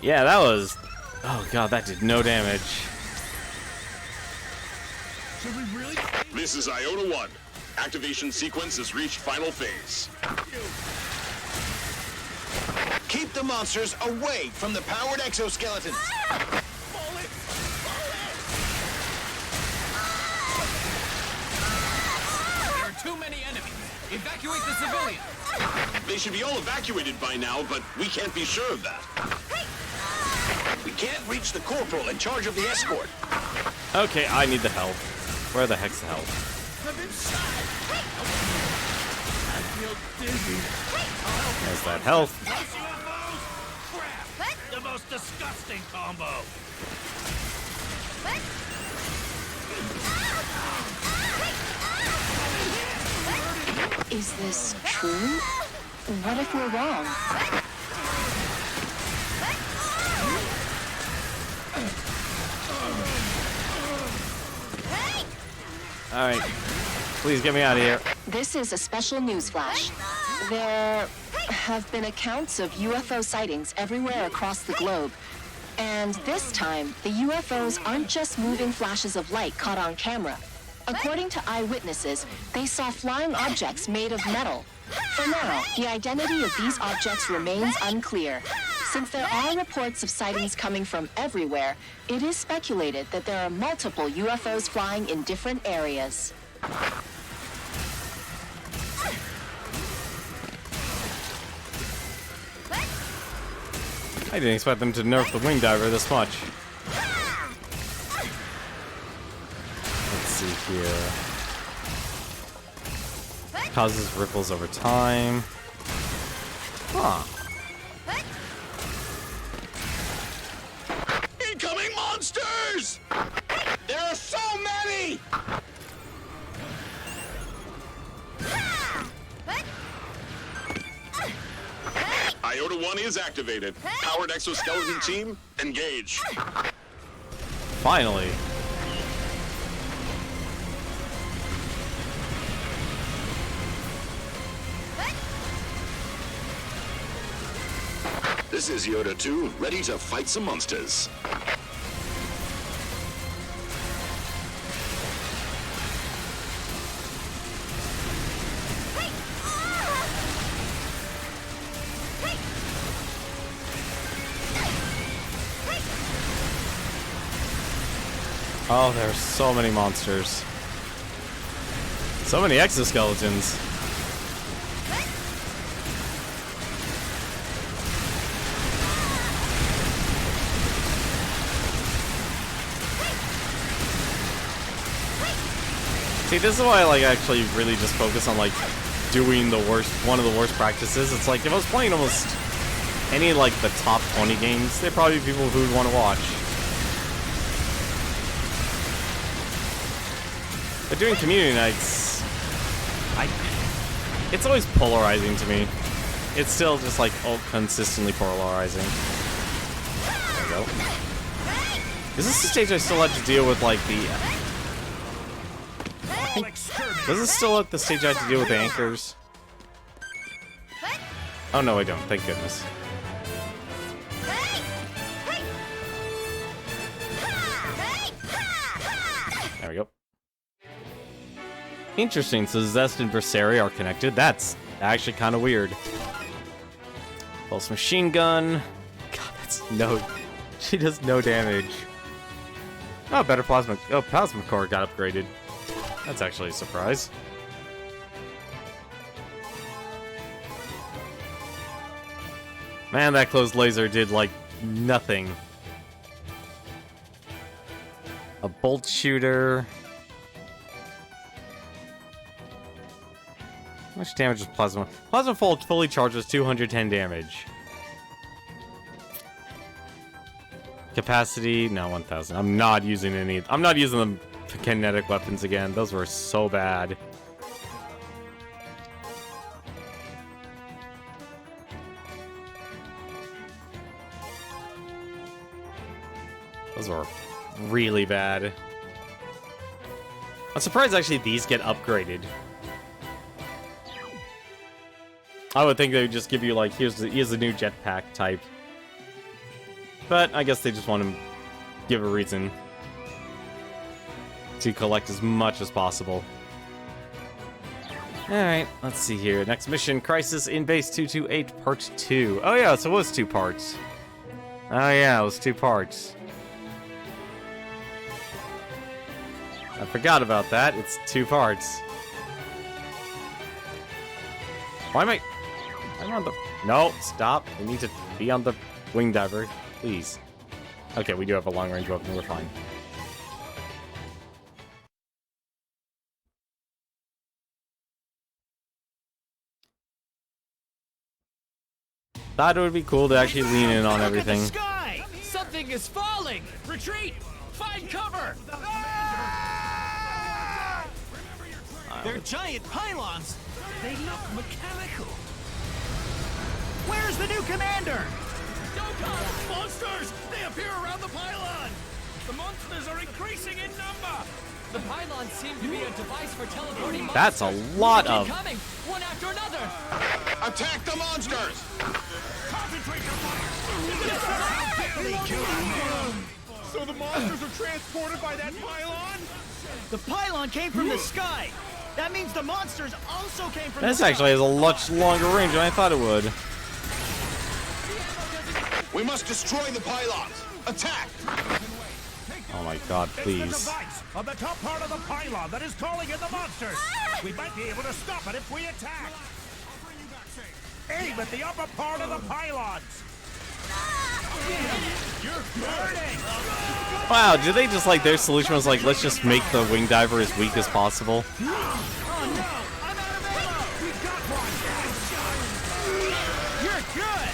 Yeah, that was... Oh god, that did no damage. Should we really? This is Iota 1. Activation sequence has reached final phase. Keep the monsters away from the powered exoskeletons. There are too many enemies. Evacuate the civilians. They should be all evacuated by now, but we can't be sure of that. We can't reach the corporal in charge of the escort. Okay, I need the help. Where the heck's the help? I've been shot. I feel dizzy. There's that health. Plus UFOs? Crap! The most disgusting combo. Is this true? What if we're wrong? Alright. Please get me out of here. This is a special news flash. There have been accounts of UFO sightings everywhere across the globe. And this time, the UFOs aren't just moving flashes of light caught on camera. According to eyewitnesses, they saw flying objects made of metal. For now, the identity of these objects remains unclear. Since there are reports of sightings coming from everywhere, it is speculated that there are multiple UFOs flying in different areas. I didn't expect them to nerf the wing diver this much. Let's see here. Causes ripples over time. Huh. Incoming monsters! There are so many! Iota 1 is activated. Powered exoskeleton team, engage. Finally. This is Iota 2, ready to fight some monsters. Oh, there's so many monsters. So many exoskeletons. See, this is why I like actually really just focus on like doing the worst, one of the worst practices. It's like if I was playing almost any like the top 20 games, they'd probably be people who would want to watch. But doing community nights, it's always polarizing to me. It's still just like consistently polarizing. There we go. Is this the stage I still have to deal with like the? Does this still at the stage I have to deal with the anchors? Oh no, I don't. Thank goodness. There we go. Interesting, so Zest and Berseria are connected. That's actually kind of weird. Pulse machine gun. God, that's no... She does no damage. Oh, better plasma... Oh, plasma core got upgraded. That's actually a surprise. Man, that closed laser did, like, nothing. A bolt shooter... How much damage is Plasma? Plasma fully charges 210 damage. Capacity, no, 1000. I'm not using any. I'm not using the kinetic weapons again. Those were so bad. Those were really bad. I'm surprised actually these get upgraded. I would think they would just give you like, here's the new jetpack type. But I guess they just want to give a reason to collect as much as possible. Alright, let's see here. Next mission, Crisis in Base 228, Part 2. Oh yeah, so it was 2 parts. Oh yeah, it was 2 parts. I forgot about that. It's 2 parts. Why am I... I'm on the... No, stop. We need to be on the wing diver. Please. Okay, we do have a long-range weapon. We're fine. Thought it would be cool to actually lean in on everything. Sky! Something is falling! Retreat! Find cover! They're giant pylons! They look mechanical. Where's the new commander? Monsters! They appear around the pylon! The monsters are increasing in number! The pylons seem to be a device for teleporting monsters. That's a lot Keep of... coming, one after another! Attack the monsters! Concentrate your fire! So the monsters are transported by that pylon? The pylon came from the sky! That means the monsters also came from This the sky! actually has a much longer range than I thought it would. We must destroy the pylons! Attack! Oh my god, It's the please. device on the top part of the pylon that is calling in the monsters. We might be able to stop it if we attack. Aim at the upper part of the pylons. You're burning. Wow, did they just like, their solution was like, let's just make the wing diver as weak as possible? You're good!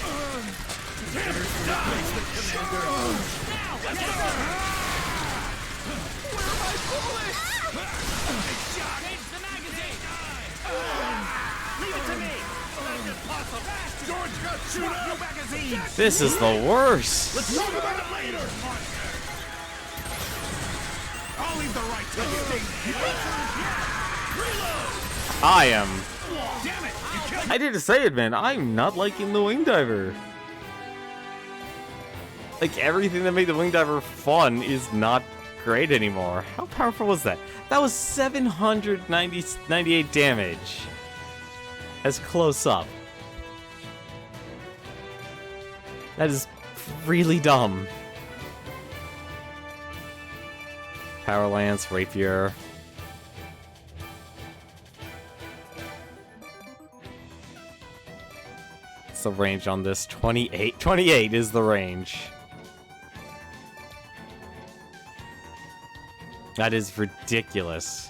This is the worst. Let's talk about it later! I'll leave the right to you. I am. Damn it! You killed I didn't say it, man. I'm not liking the wing diver. Like, everything that made the wing diver fun is not great anymore. How powerful was that? That was 798 damage. As close up. That is really dumb. Power Lance, Rapier. What's the range on this? 28. 28 is the range. That is ridiculous.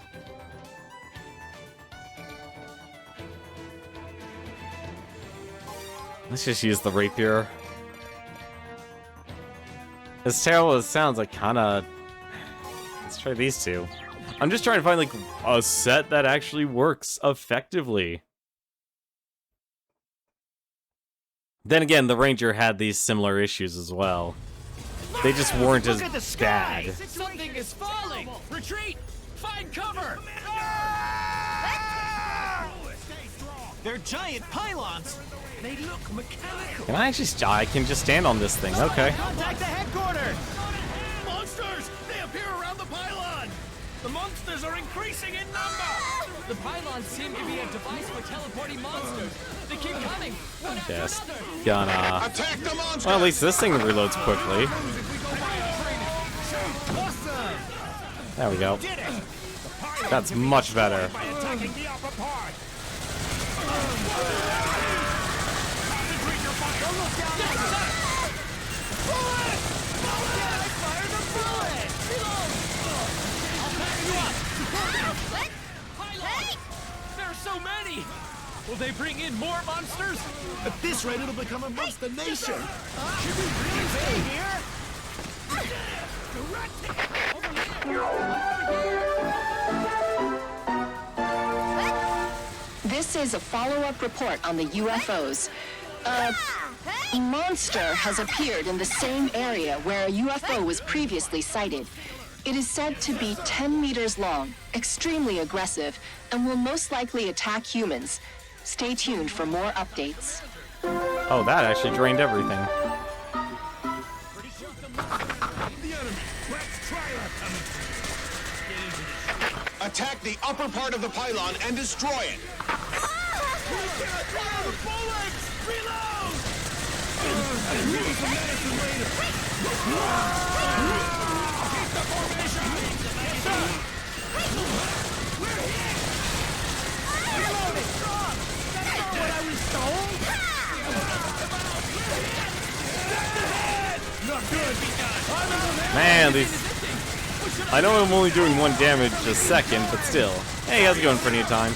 Let's just use the Rapier. As terrible as it sounds, like kinda... Let's try these two. I'm just trying to find like a set that actually works effectively. Then again, the Ranger had these similar issues as well. They just weren't as bad. Something is falling! Retreat! Find cover! They're giant pylons! They look mechanical! Can I actually... I can just stand on this thing, okay. Contact the headquarters! monsters! They appear around the pylon! The monsters are increasing in number! The pylons seem to be a device for teleporting monsters. They keep coming, one after Just another. gonna... Attack the monsters! Well, at least this thing reloads quickly. There we go. That's much better. By attacking the upper part. There are so many! Will they bring in more monsters? At this rate, it'll become a monster nation! Should we really stay here? This is a follow-up report on the UFOs. A monster has appeared in the same area where a UFO was previously sighted. It is said to be 10 meters long, extremely aggressive, and will most likely attack humans. Stay tuned for more updates. Oh, that actually drained everything. Attack the upper part of the pylon and destroy it. Man, these... I know I'm only doing 1 damage a second, but still. Hey, how's it going, Plenty of Time?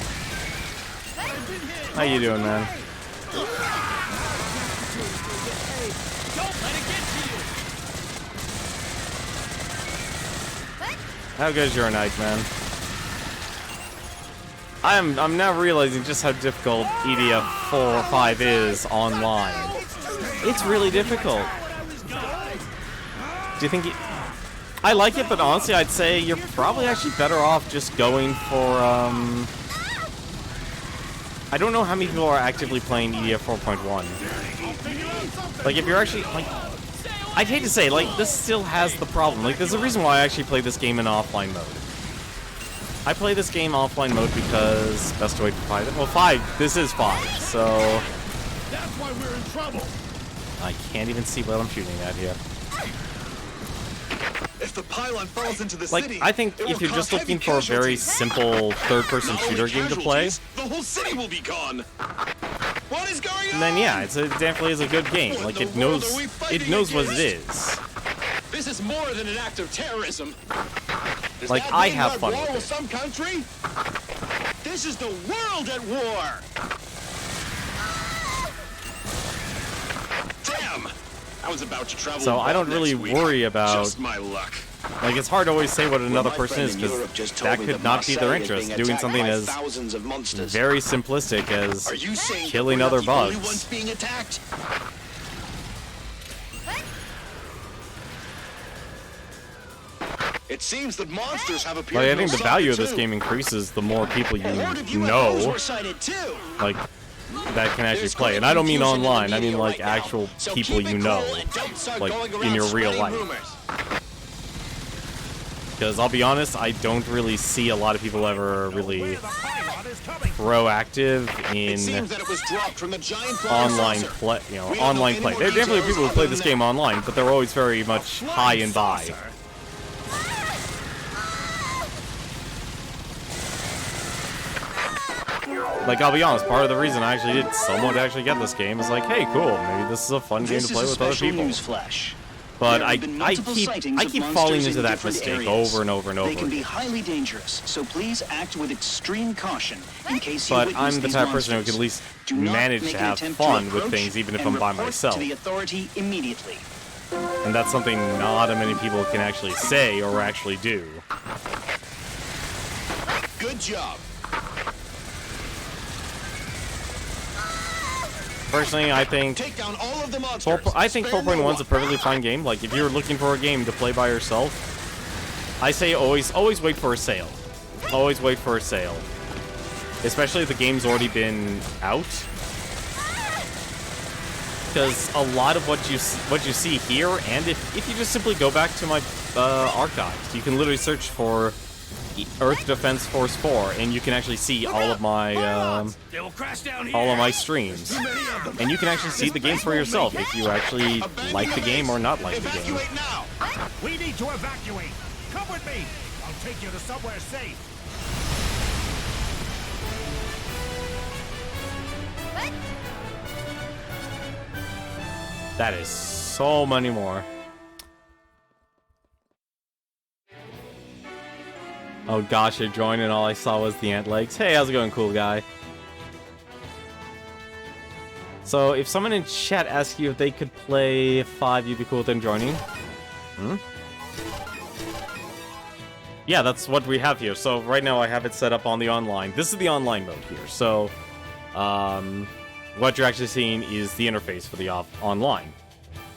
How you doing, man? How good's your night, man? I'm now realizing just how difficult EDF 4 or 5 is online. It's really difficult. Do you think I like it, but honestly, I'd say you're probably actually better off just going for, I don't know how many people are actively playing EDF 4.1. Like, if you're actually, like... I'd hate to say, like, this still has the problem. Like, there's a reason why I actually play this game in offline mode. I play this game offline mode because... Best way to fight it? Well, 5. This is 5, so... That's why we're in trouble. I can't even see what I'm shooting at here. If the pylon falls into the Like, city, I think if you're just looking for a very simple third-person shooter game to play, The whole city will be gone. What is going on? then yeah, it definitely is a good game. Like, it knows what it is. This is more than an act of terrorism. Does Like, that I mean have we're at fun war with with it. some country? This is the world at war. Damn! I was about to travel. So I don't next really week. worry about... Just my luck. Like, it's hard to always say what another My person friend is, in because Europe just told that me could not be their Marseille is interest. being Doing attacked something by as thousands of monsters. very simplistic as Are you saying killing we're other not the only bugs. ones being attacked? It seems that monsters have appeared. Like, I think the value of this game increases the more people you know, like, that can actually play. And I don't mean online, I mean like actual people you know, like in your real life. Because I'll be honest, I don't really see a lot of people ever really proactive in online play. You know, online play. There are definitely people who play this game online, but they're always very much high and by. Like, I'll be honest, part of the reason I actually did somewhat actually get this game is like, hey, cool, maybe this is a fun game to play with other people. But I keep falling into that mistake over and over and over. They can be highly dangerous, so please act with extreme caution in case you But witness I'm the these type of person who monsters. can at least Do not manage make to an have attempt fun to with approach things, even if and I'm by report myself. to the authority immediately. And that's something not many people can actually say or actually do. Good job. Personally, I think Take down all of the monsters. 4.1 is a perfectly fine game. Like, if you're looking for a game to play by yourself, I say always wait for a sale. Always wait for a sale. Especially if the game's already been out. Because a lot of what you see here, and if you just simply go back to my archives, you can literally search for Earth Defense Force 4, and you can actually see all of my streams, and you can actually see the game for yourself if you actually like the game or not like the game. We need to evacuate. Come with me. I'll take you to somewhere safe. That is so many more. Oh gosh, I joined and all I saw was the ant legs. Hey, how's it going, cool guy? So, if someone in chat asks you if they could play 5, you'd be cool with them joining? Hmm? Yeah, that's what we have here. So, right now I have it set up on the online. This is the online mode here. So, what you're actually seeing is the interface for the online.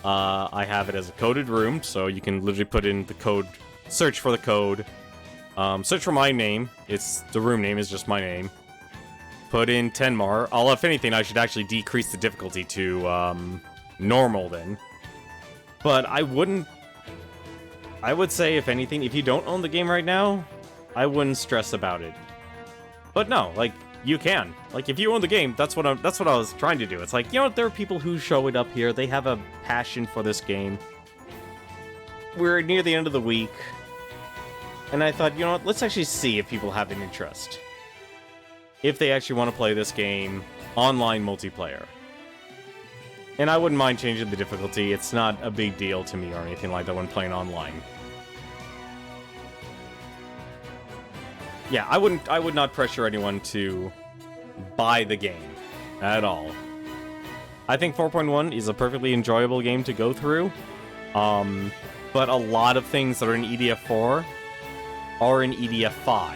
I have it as a coded room, so you can literally put in the code, search for the code, search for my name. It's the room name is just my name. Put in Tenmar. If anything, I should actually decrease the difficulty to normal then. But I would say, if anything, if you don't own the game right now, I wouldn't stress about it. But no, like, you can. Like, if you own the game, that's what I was trying to do. It's like, you know what, there are people who show it up here. They have a passion for this game. We're near the end of the week. And I thought, you know what, let's actually see if people have an interest. If they actually want to play this game online multiplayer. And I wouldn't mind changing the difficulty. It's not a big deal to me or anything like that when playing online. Yeah, I would not pressure anyone to buy the game at all. I think 4.1 is a perfectly enjoyable game to go through. But a lot of things that are in EDF4 are in EDF5.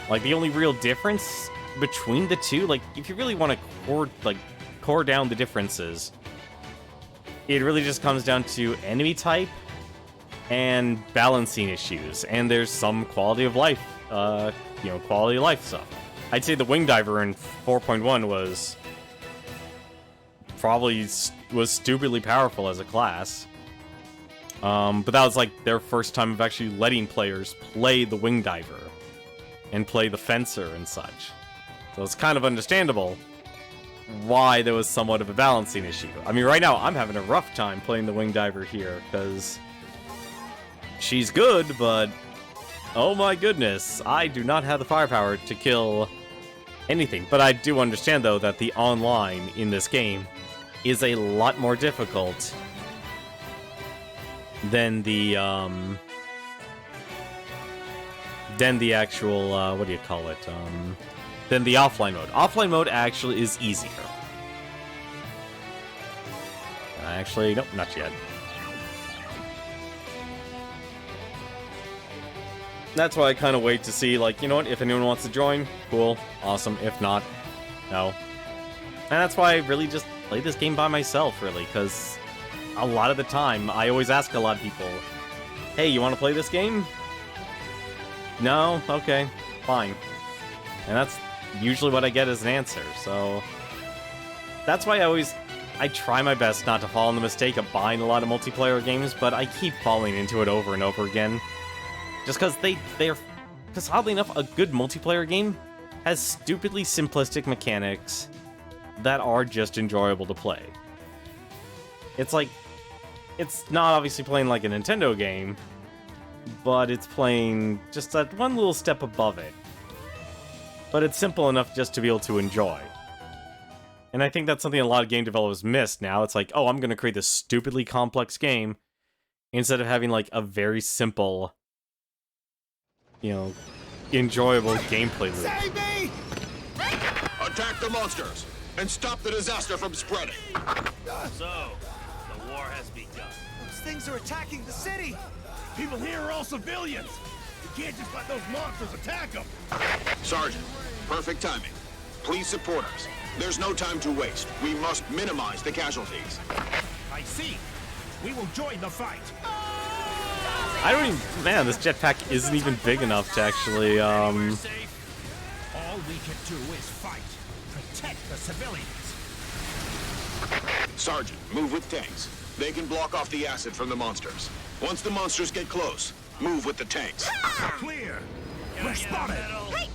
Like, the only real difference between the two, like, if you really want to core down the differences, it really just comes down to enemy type and balancing issues, and there's some quality of life, quality of life stuff. I'd say the Wing Diver in 4.1 was stupidly powerful as a class. But that was like their first time of actually letting players play the Wing Diver and play the Fencer and such. So it's kind of understandable why there was somewhat of a balancing issue. I mean, right now I'm having a rough time playing the Wing Diver here, because she's good, but oh my goodness, I do not have the firepower to kill anything. But I do understand, though, that the online in this game is a lot more difficult than the actual, what do you call it? Than the offline mode. Offline mode actually is easier. Actually, nope, not yet. That's why I kind of wait to see, like, you know what, if anyone wants to join, cool, awesome. If not, no. And that's why I really just play this game by myself, really, because a lot of the time, I always ask a lot of people, hey, you want to play this game? No? Okay, fine. And that's usually what I get as an answer, so that's why I try my best not to fall in the mistake of buying a lot of multiplayer games, but I keep falling into it over and over again. Just because because oddly enough, a good multiplayer game has stupidly simplistic mechanics that are just enjoyable to play. It's like, it's not obviously playing like a Nintendo game, but it's playing just that one little step above it. But it's simple enough just to be able to enjoy. And I think that's something a lot of game developers miss now. It's like, oh, I'm going to create this stupidly complex game instead of having like a very simple, enjoyable gameplay loop. Save me! Attack the monsters and stop the disaster from spreading. So, the war has begun. Those things are attacking the city! People here are all civilians. You can't just let those monsters attack them. Sergeant, perfect timing. Please support us. There's no time to waste. We must minimize the casualties. I see. We will join the fight. I don't even... Man, this jetpack isn't even big enough to actually, All we can do is fight. Protect the civilians. Sergeant, move with tanks. They can block off the acid from the monsters. Once the monsters get close, move with the tanks. Clear. We're spotted. Hey.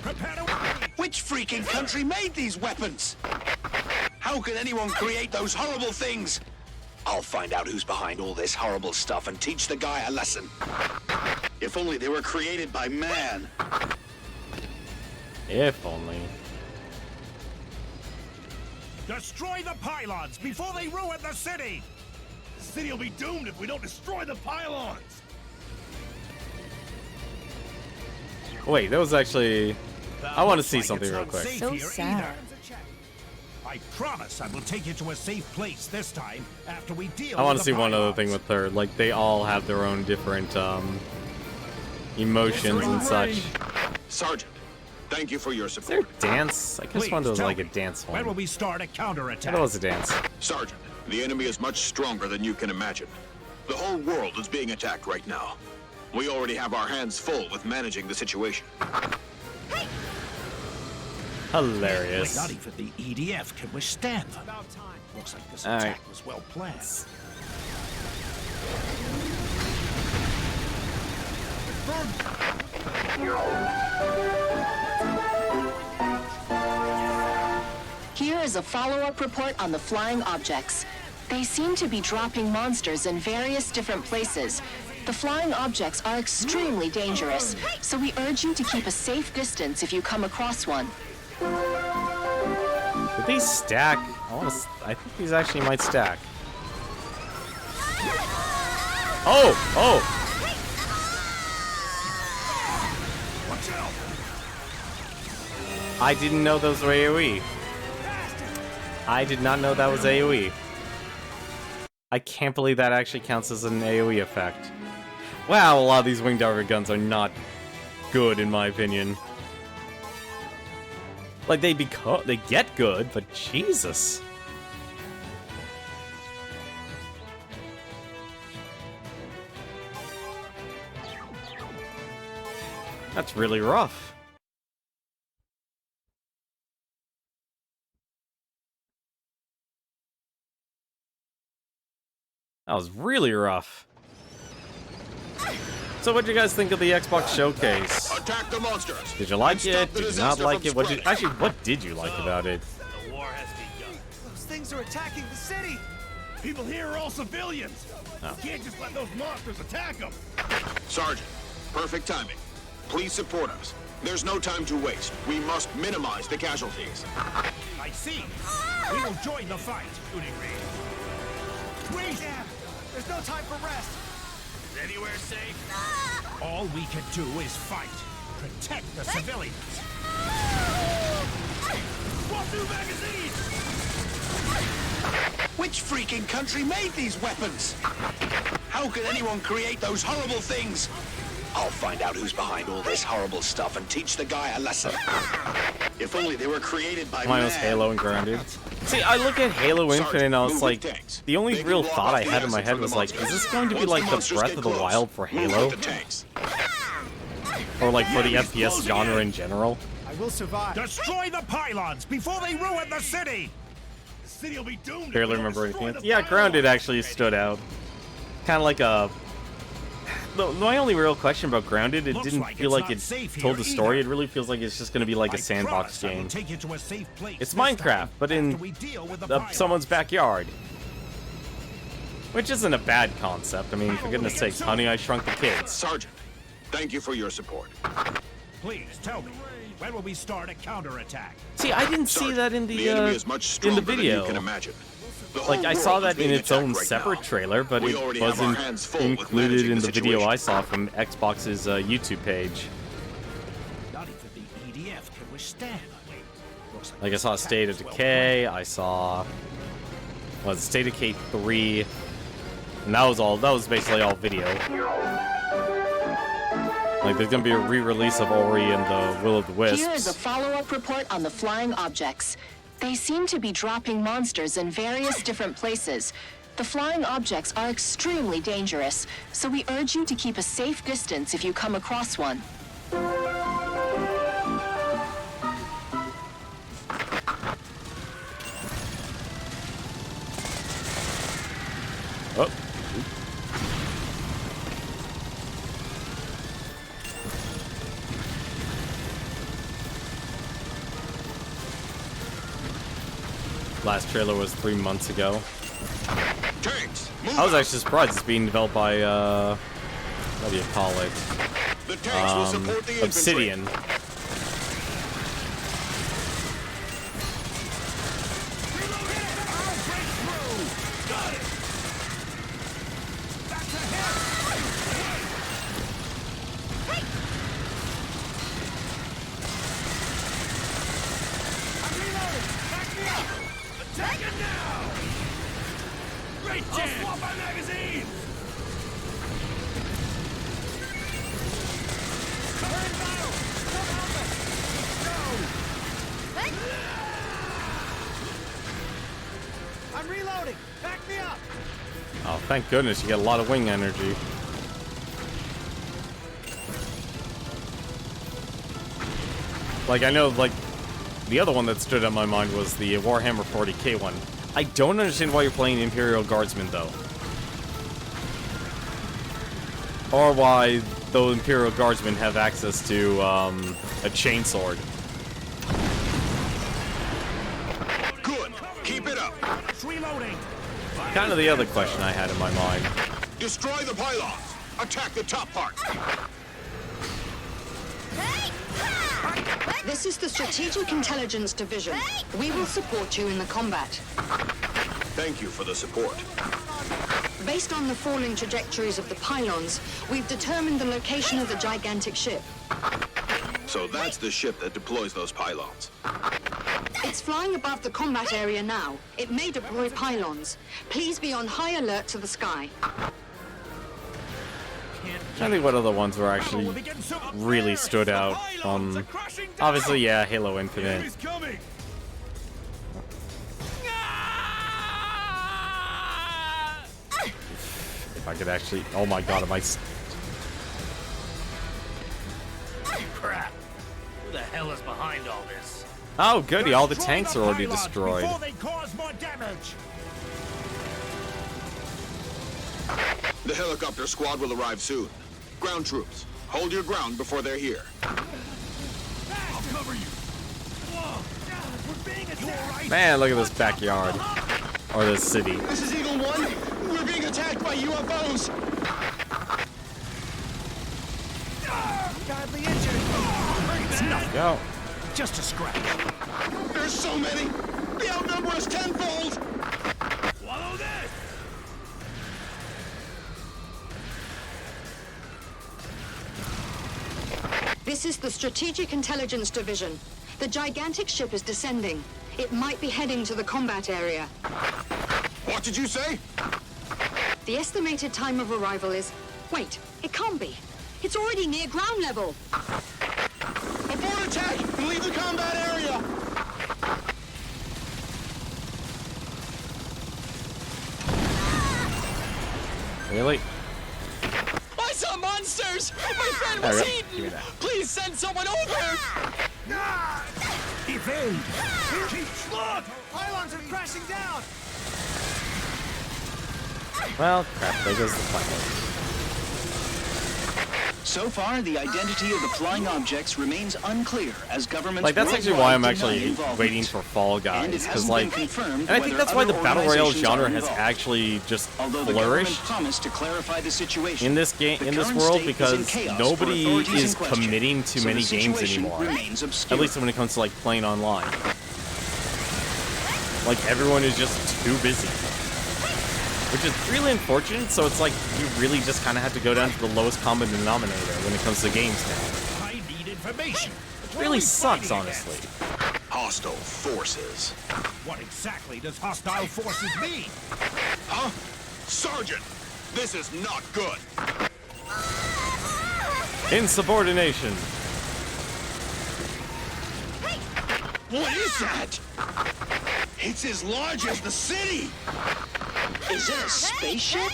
Prepare to... Which freaking country made these weapons? How can anyone create those horrible things? I'll find out who's behind all this horrible stuff and teach the guy a lesson. If only they were created by man. If only. Destroy the pylons before they ruin the city! The city will be doomed if we don't destroy the pylons. Wait, that was actually... I want to see something real quick. So sad. I promise I will take you to a safe place this time after we deal I want to with see the one other pylons. thing with her. Like, they all have their own different, emotions and such. Sergeant, Thank you for your Is there support. a dance? I guess Please one was tell like a me, dance one. When will we start a I counterattack? thought it was a dance. Sergeant, the enemy is much stronger than you can imagine. The whole world is being attacked right now. We already have our hands full with managing the situation. Hilarious. Not even the EDF can withstand them. About time. Looks like this All right. attack was well planned. Here is a follow-up report on the flying objects. They seem to be dropping monsters in various different places. The flying objects are extremely dangerous, so we urge you to keep a safe distance if you come across one. Did these stack? I think these actually might stack. Oh! Oh! Watch out! I didn't know those were AoE. I did not know that was AoE. I can't believe that actually counts as an AoE effect. Wow, a lot of these winged armor guns are not good in my opinion. Like they get good, but Jesus. That's really rough. That was really rough. So what do you guys think of the Xbox Showcase? Attack the monsters! Did you like And it? stop the Did you not disaster like from it? What did spreading. actually what did you like about it? The war has begun. Those things are attacking the city. People here are all civilians. Oh. You can't just let those monsters attack them. Sergeant, perfect timing. Please support us. There's no time to waste. We must minimize the casualties. I see. We will join the fight, shooting range. Wait! Yeah, there's no time for rest. Is anywhere safe? All we can do is fight. Protect the civilians. Swap new magazines! Which freaking country made these weapons? How could anyone create those horrible things? I'll find out who's behind all this horrible stuff and teach the guy a lesson. If only they were created by Mine was man. Halo and Grounded. See, I look at Halo Infinite and I was like, the only real thought I had in my head was like, is this going to be like the Breath of the Wild for Halo? Or like for the FPS genre in general? I will survive. Destroy the pylons before they ruin the city! The city will be doomed. Barely remember anything else. Yeah, Grounded actually stood out. Kind of like a... My only real question about Grounded, it didn't feel like it told the story. It really feels like it's just going to be like a sandbox game. Take you to a safe place It's this time, Minecraft, but in after we deal with the pylons. someone's backyard. Which isn't a bad concept. I mean, for goodness sakes, Honey, I Shrunk the Kids. Sergeant, thank you for your support. Please tell me, when will we start a counterattack? See, I didn't see that in the enemy is much in stronger the than video. you can imagine. The Like, whole I saw world is that in being its own attacked right separate now. trailer, but We it already have our wasn't hands full with included managing in the the video situation. I saw from Xbox's YouTube page. Not even the EDF can withstand. Looks Like, I saw State of Decay, I saw... Was State of Decay 3, and that was basically all video. Like, there's gonna be a re-release of Ori and the Will of the Wisps. Here is a follow-up report on the flying objects. They seem to be dropping monsters in various different places. The flying objects are extremely dangerous, so we urge you to keep a safe distance if you come across one. Oh. Last trailer was 3 months ago. Tanks, I was actually surprised it's being developed by, what do you call it? The tanks will support the infantry. Obsidian. Attack it now! Great chance! I'll swap my magazines! Thank goodness you get a lot of wing energy. Like, I know, like, the other one that stood out in my mind was the Warhammer 40k one. I don't understand why you're playing Imperial Guardsmen, though. Or why the Imperial Guardsmen have access to, a chainsword. Good. Keep it up. Reloading. Kind of the other question I had in my mind. Destroy the pylons. Attack the top part. This is the Strategic Intelligence Division. We will support you in the combat. Thank you for the support. Based on the falling trajectories of the pylons, we've determined the location of the gigantic ship. So that's the ship that deploys those pylons. It's flying above the combat area now. It may deploy pylons. Please be on high alert to the sky. I think what other ones were actually really stood out. Obviously, yeah, Halo Infinite. If I could actually, oh my god, am I? Crap! Who the hell is behind all this? Oh, goody! All the tanks are already destroyed. Before they cause more damage. The helicopter squad will arrive soon. Ground troops, hold your ground before they're here. I'll cover you. Whoa! We're being attacked. Man, look at this backyard. Or this city. This is Eagle 1. We're being attacked by UFOs. Badly injured. It's nothing. Go. Just a scratch. There's so many. They outnumber us tenfold. Swallow this. This is the Strategic Intelligence Division. The gigantic ship is descending. It might be heading to the combat area. What did you say? The estimated time of arrival is... Wait, it can't be. It's already near ground level. Abort attack and leave the combat area. Really? I saw monsters! My friend was Alright, give me eaten! that. Please send someone over! Evade! Look! Pylons are crashing down! Well, crap, there goes the pilot. So far, the identity of the flying objects remains unclear as governments Like, that's actually why I'm worldwide deny actually involvement. waiting for Fall And Guys, it because, hasn't like, been confirmed and I think whether that's why the other Battle Royale organizations genre are has involved. actually just Although the government flourished promised to clarify the situation, in this game, the in this current world, state is in because chaos for nobody authorities in is question. committing to So many the games situation anymore. remains obscure. At least when it comes to, like, playing online. Like, everyone is just too busy. Which is really unfortunate, so it's like you really just kind of have to go down to the lowest common denominator when it comes to games now. I need information. It really sucks, honestly. Hostile forces. What exactly does hostile forces mean? Huh? Sergeant, this is not good. Insubordination. What is that? It's as large as the city. Is it a spaceship?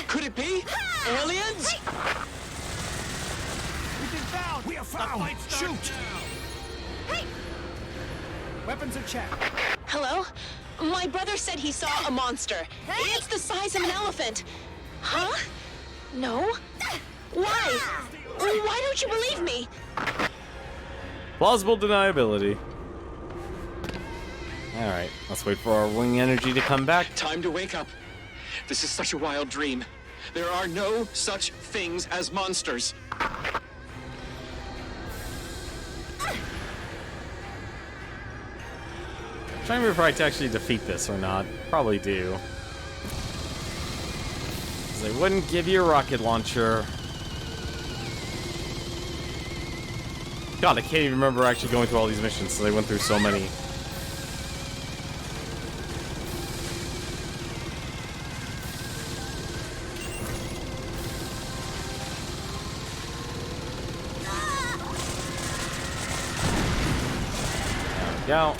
Could it be? Aliens? We've been found! We are found! Shoot! Weapons are checked. Hello? My brother said he saw a monster. It's the size of an elephant. Huh? No? Why? Why don't you believe me? Plausible deniability. Alright, let's wait for our wing energy to come back. Time to wake up. This is such a wild dream. There are no such things as monsters. Trying to remember if I to actually defeat this or not. Probably do. 'Cause they wouldn't give you a rocket launcher. God, I can't even remember actually going through all these missions, so they went through so many. There we go.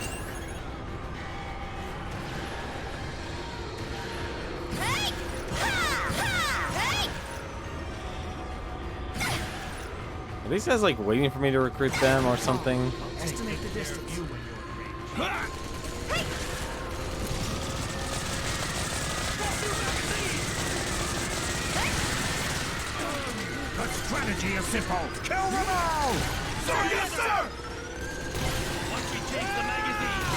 Are these guys like waiting for me to recruit them or something? Estimate the distance. The strategy is simple. Kill them all! Sir, yes, sir! Once we change the magazine.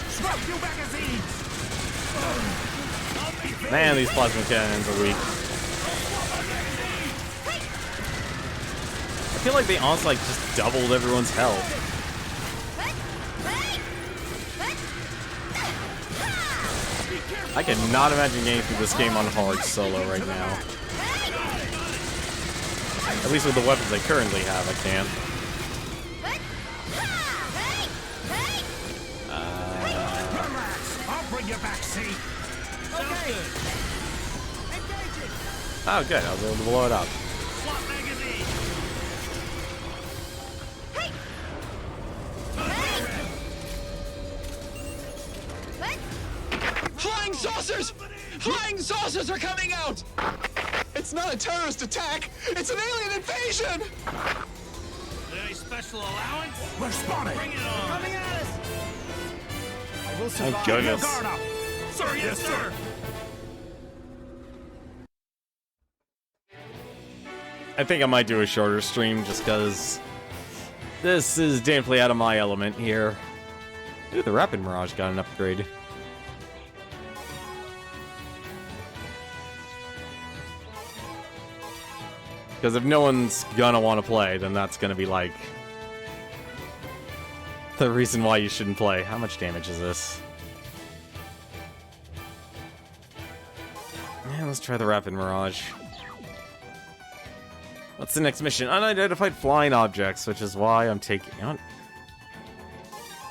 Swap you magazines! Man, these plasma cannons are weak. I feel like they honestly like just doubled everyone's health. I cannot imagine getting through this game on hard solo right now. At least with the weapons I currently have, I can. I'll bring you back, see? Okay. Engaging. Oh, good. I was able to blow it up. Swap magazine! Flying saucers! Flying saucers are coming out! It's not a terrorist attack! It's an alien invasion! Any special allowance? We're spotted! Bring it on! Coming at us. I will Thank survive. goodness. Guard up! Sir, yes, sir! I think I might do a shorter stream just because this is definitely out of my element here. Ooh, the Rapid Mirage got an upgrade. Because if no one's gonna want to play, then that's gonna be like the reason why you shouldn't play. How much damage is this? Yeah, let's try the Rapid Mirage. What's the next mission? Unidentified flying objects, which is why I'm taking... You know what?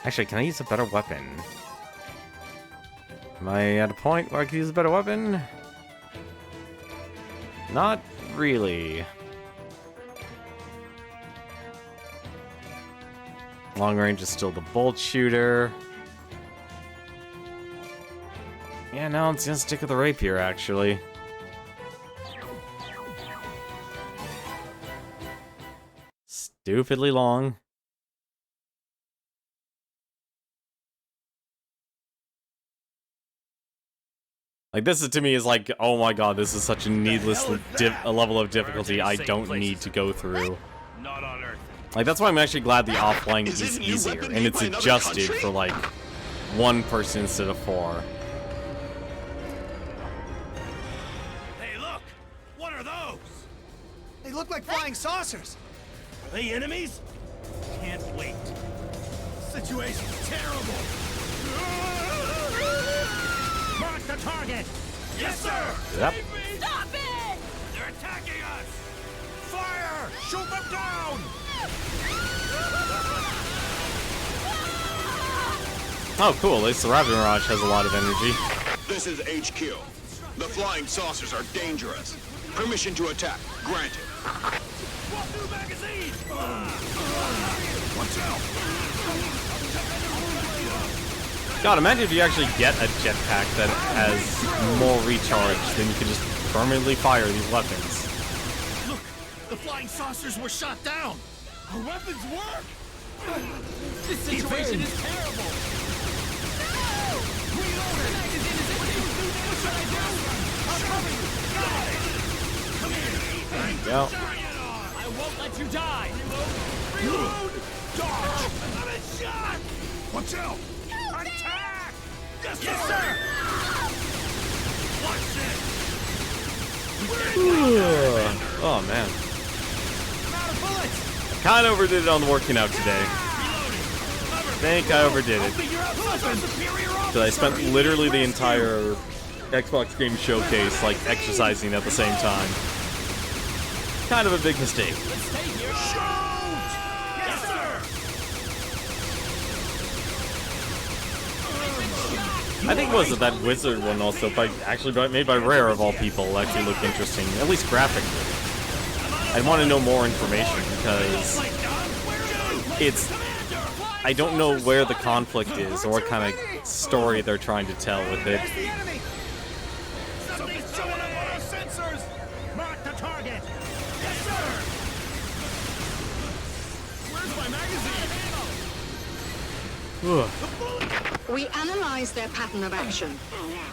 Actually, can I use a better weapon? Am I at a point where I can use a better weapon? Not really. Long range is still the bolt shooter. Yeah, no, it's gonna stick with the rapier, actually. Stupidly long. Like, this is, to me, is like, oh my god, this is such a needless a level of difficulty I don't need to go through. Not on Earth. Like, that's why I'm actually glad the offline is easier, and it's adjusted for, like, one person instead of 4. Hey, look! What are those? They look like flying saucers. Are they enemies? Can't wait. Situation's terrible. Mark the target! Yes, sir! Yep. Stop it! They're attacking us! Fire! Shoot them down! Oh, cool. At least the Rapid Mirage has a lot of energy. This is HQ. The flying saucers are dangerous. Permission to attack granted. Swap new magazine! Watch out! God, imagine if you actually get a jetpack that has more recharge, then you can just permanently fire these weapons. Look, the flying saucers were shot down. Our weapons work. This situation is terrible! No! Reload! The magazine is empty! What should I do? I'll cover you! Got it! Come here! There you go. I won't let you die! Reload! Dodge! I'm in shot! Watch out! Attack! Yes, sir! Watch this! Oh, man. I'm out of bullets. Kind of overdid it on the working out today. I think I overdid it. Because I spent literally the entire Xbox Game Showcase, like, exercising at the same time. Kind of a big mistake. Let's stay here! Yes, sir! I think it was that Wizard one also, made by Rare of all people, actually looked interesting, at least graphically. I want to know more information because I don't know where the conflict is or what kind of story they're trying to tell with it. There's the enemy. Something's showing up on our sensors! Mark the target! Yes, sir! Where's my magazine? We analyze their pattern of action.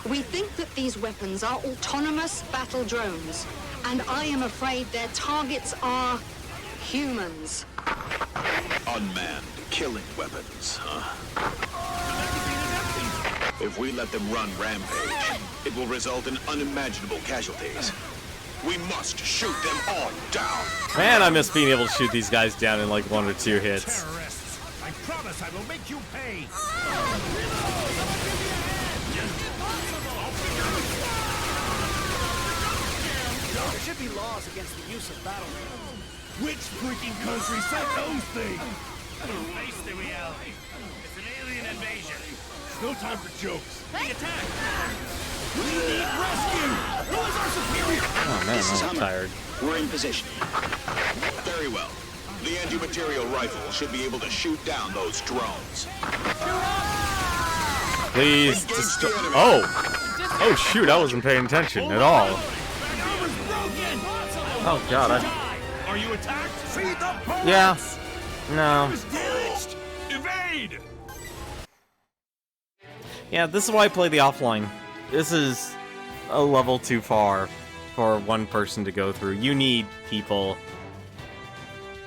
We think that these weapons are autonomous battle drones, and I am afraid their targets are humans. Unmanned killing weapons, huh? If we let them run rampage, it will result in unimaginable casualties. We must shoot them all down. Man, I miss being able to shoot these guys down in like 1 or 2 hits. Terrorists! I promise I will make you pay! There should be laws against the use of battle drones. Which freaking country sent those things? Face the reality. It's an alien invasion. No time for jokes. The attack! We need rescue! Who is our superior? Oh man, I'm tired. We're in position. Very well. The anti-material rifle should be able to shoot down those drones. Please destroy. Oh shoot! I wasn't paying attention at all. Oh god, Are you attacked? Feed the bullets! yeah. No. Damaged! Evade! Yeah, this is why I play the offline. This is a level too far for one person to go through. You need people.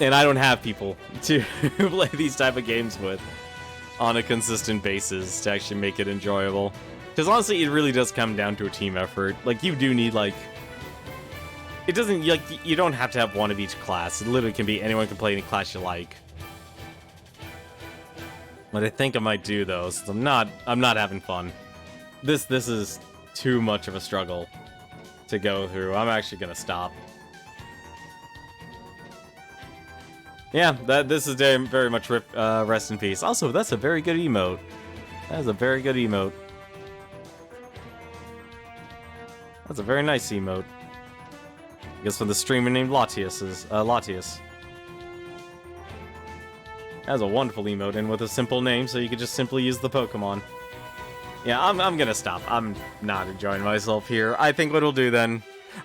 And I don't have people to play these type of games with on a consistent basis to actually make it enjoyable. Because honestly, it really does come down to a team effort. Like, you do need, like... It doesn't, like, you don't have to have one of each class. It literally can be anyone can play any class you like. What I think I might do, though, is I'm not having fun. This is too much of a struggle to go through. I'm actually gonna stop. Yeah, this is very much rest in peace. Also, that's a very good emote. That is a very good emote. That's a very nice emote. I guess from the streamer named Latius. That's a wonderful emote, and with a simple name, so you could just simply use the Pokemon. Yeah, I'm gonna stop. I'm not enjoying myself here. I think what we'll do then...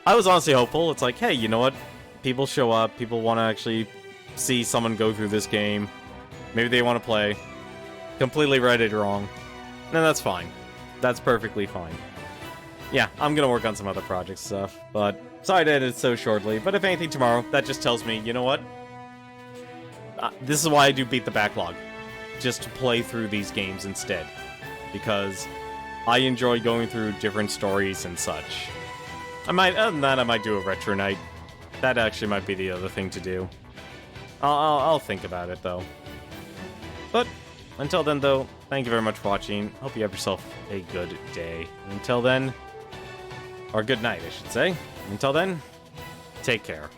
I was honestly hopeful. It's like, hey, you know what? People show up. People want to actually see someone go through this game. Maybe they want to play. Completely read it wrong. No, that's fine. That's perfectly fine. Yeah, I'm gonna work on some other project stuff, but sorry to end it so shortly. But if anything tomorrow, that just tells me, you know what? This is why I do beat the backlog. Just to play through these games instead. Because I enjoy going through different stories and such. Other than that, I might do a retro night. That actually might be the other thing to do. I'll think about it, though. But, until then, though, thank you very much for watching. Hope you have yourself a good day. Until then, or good night, I should say. Until then, take care.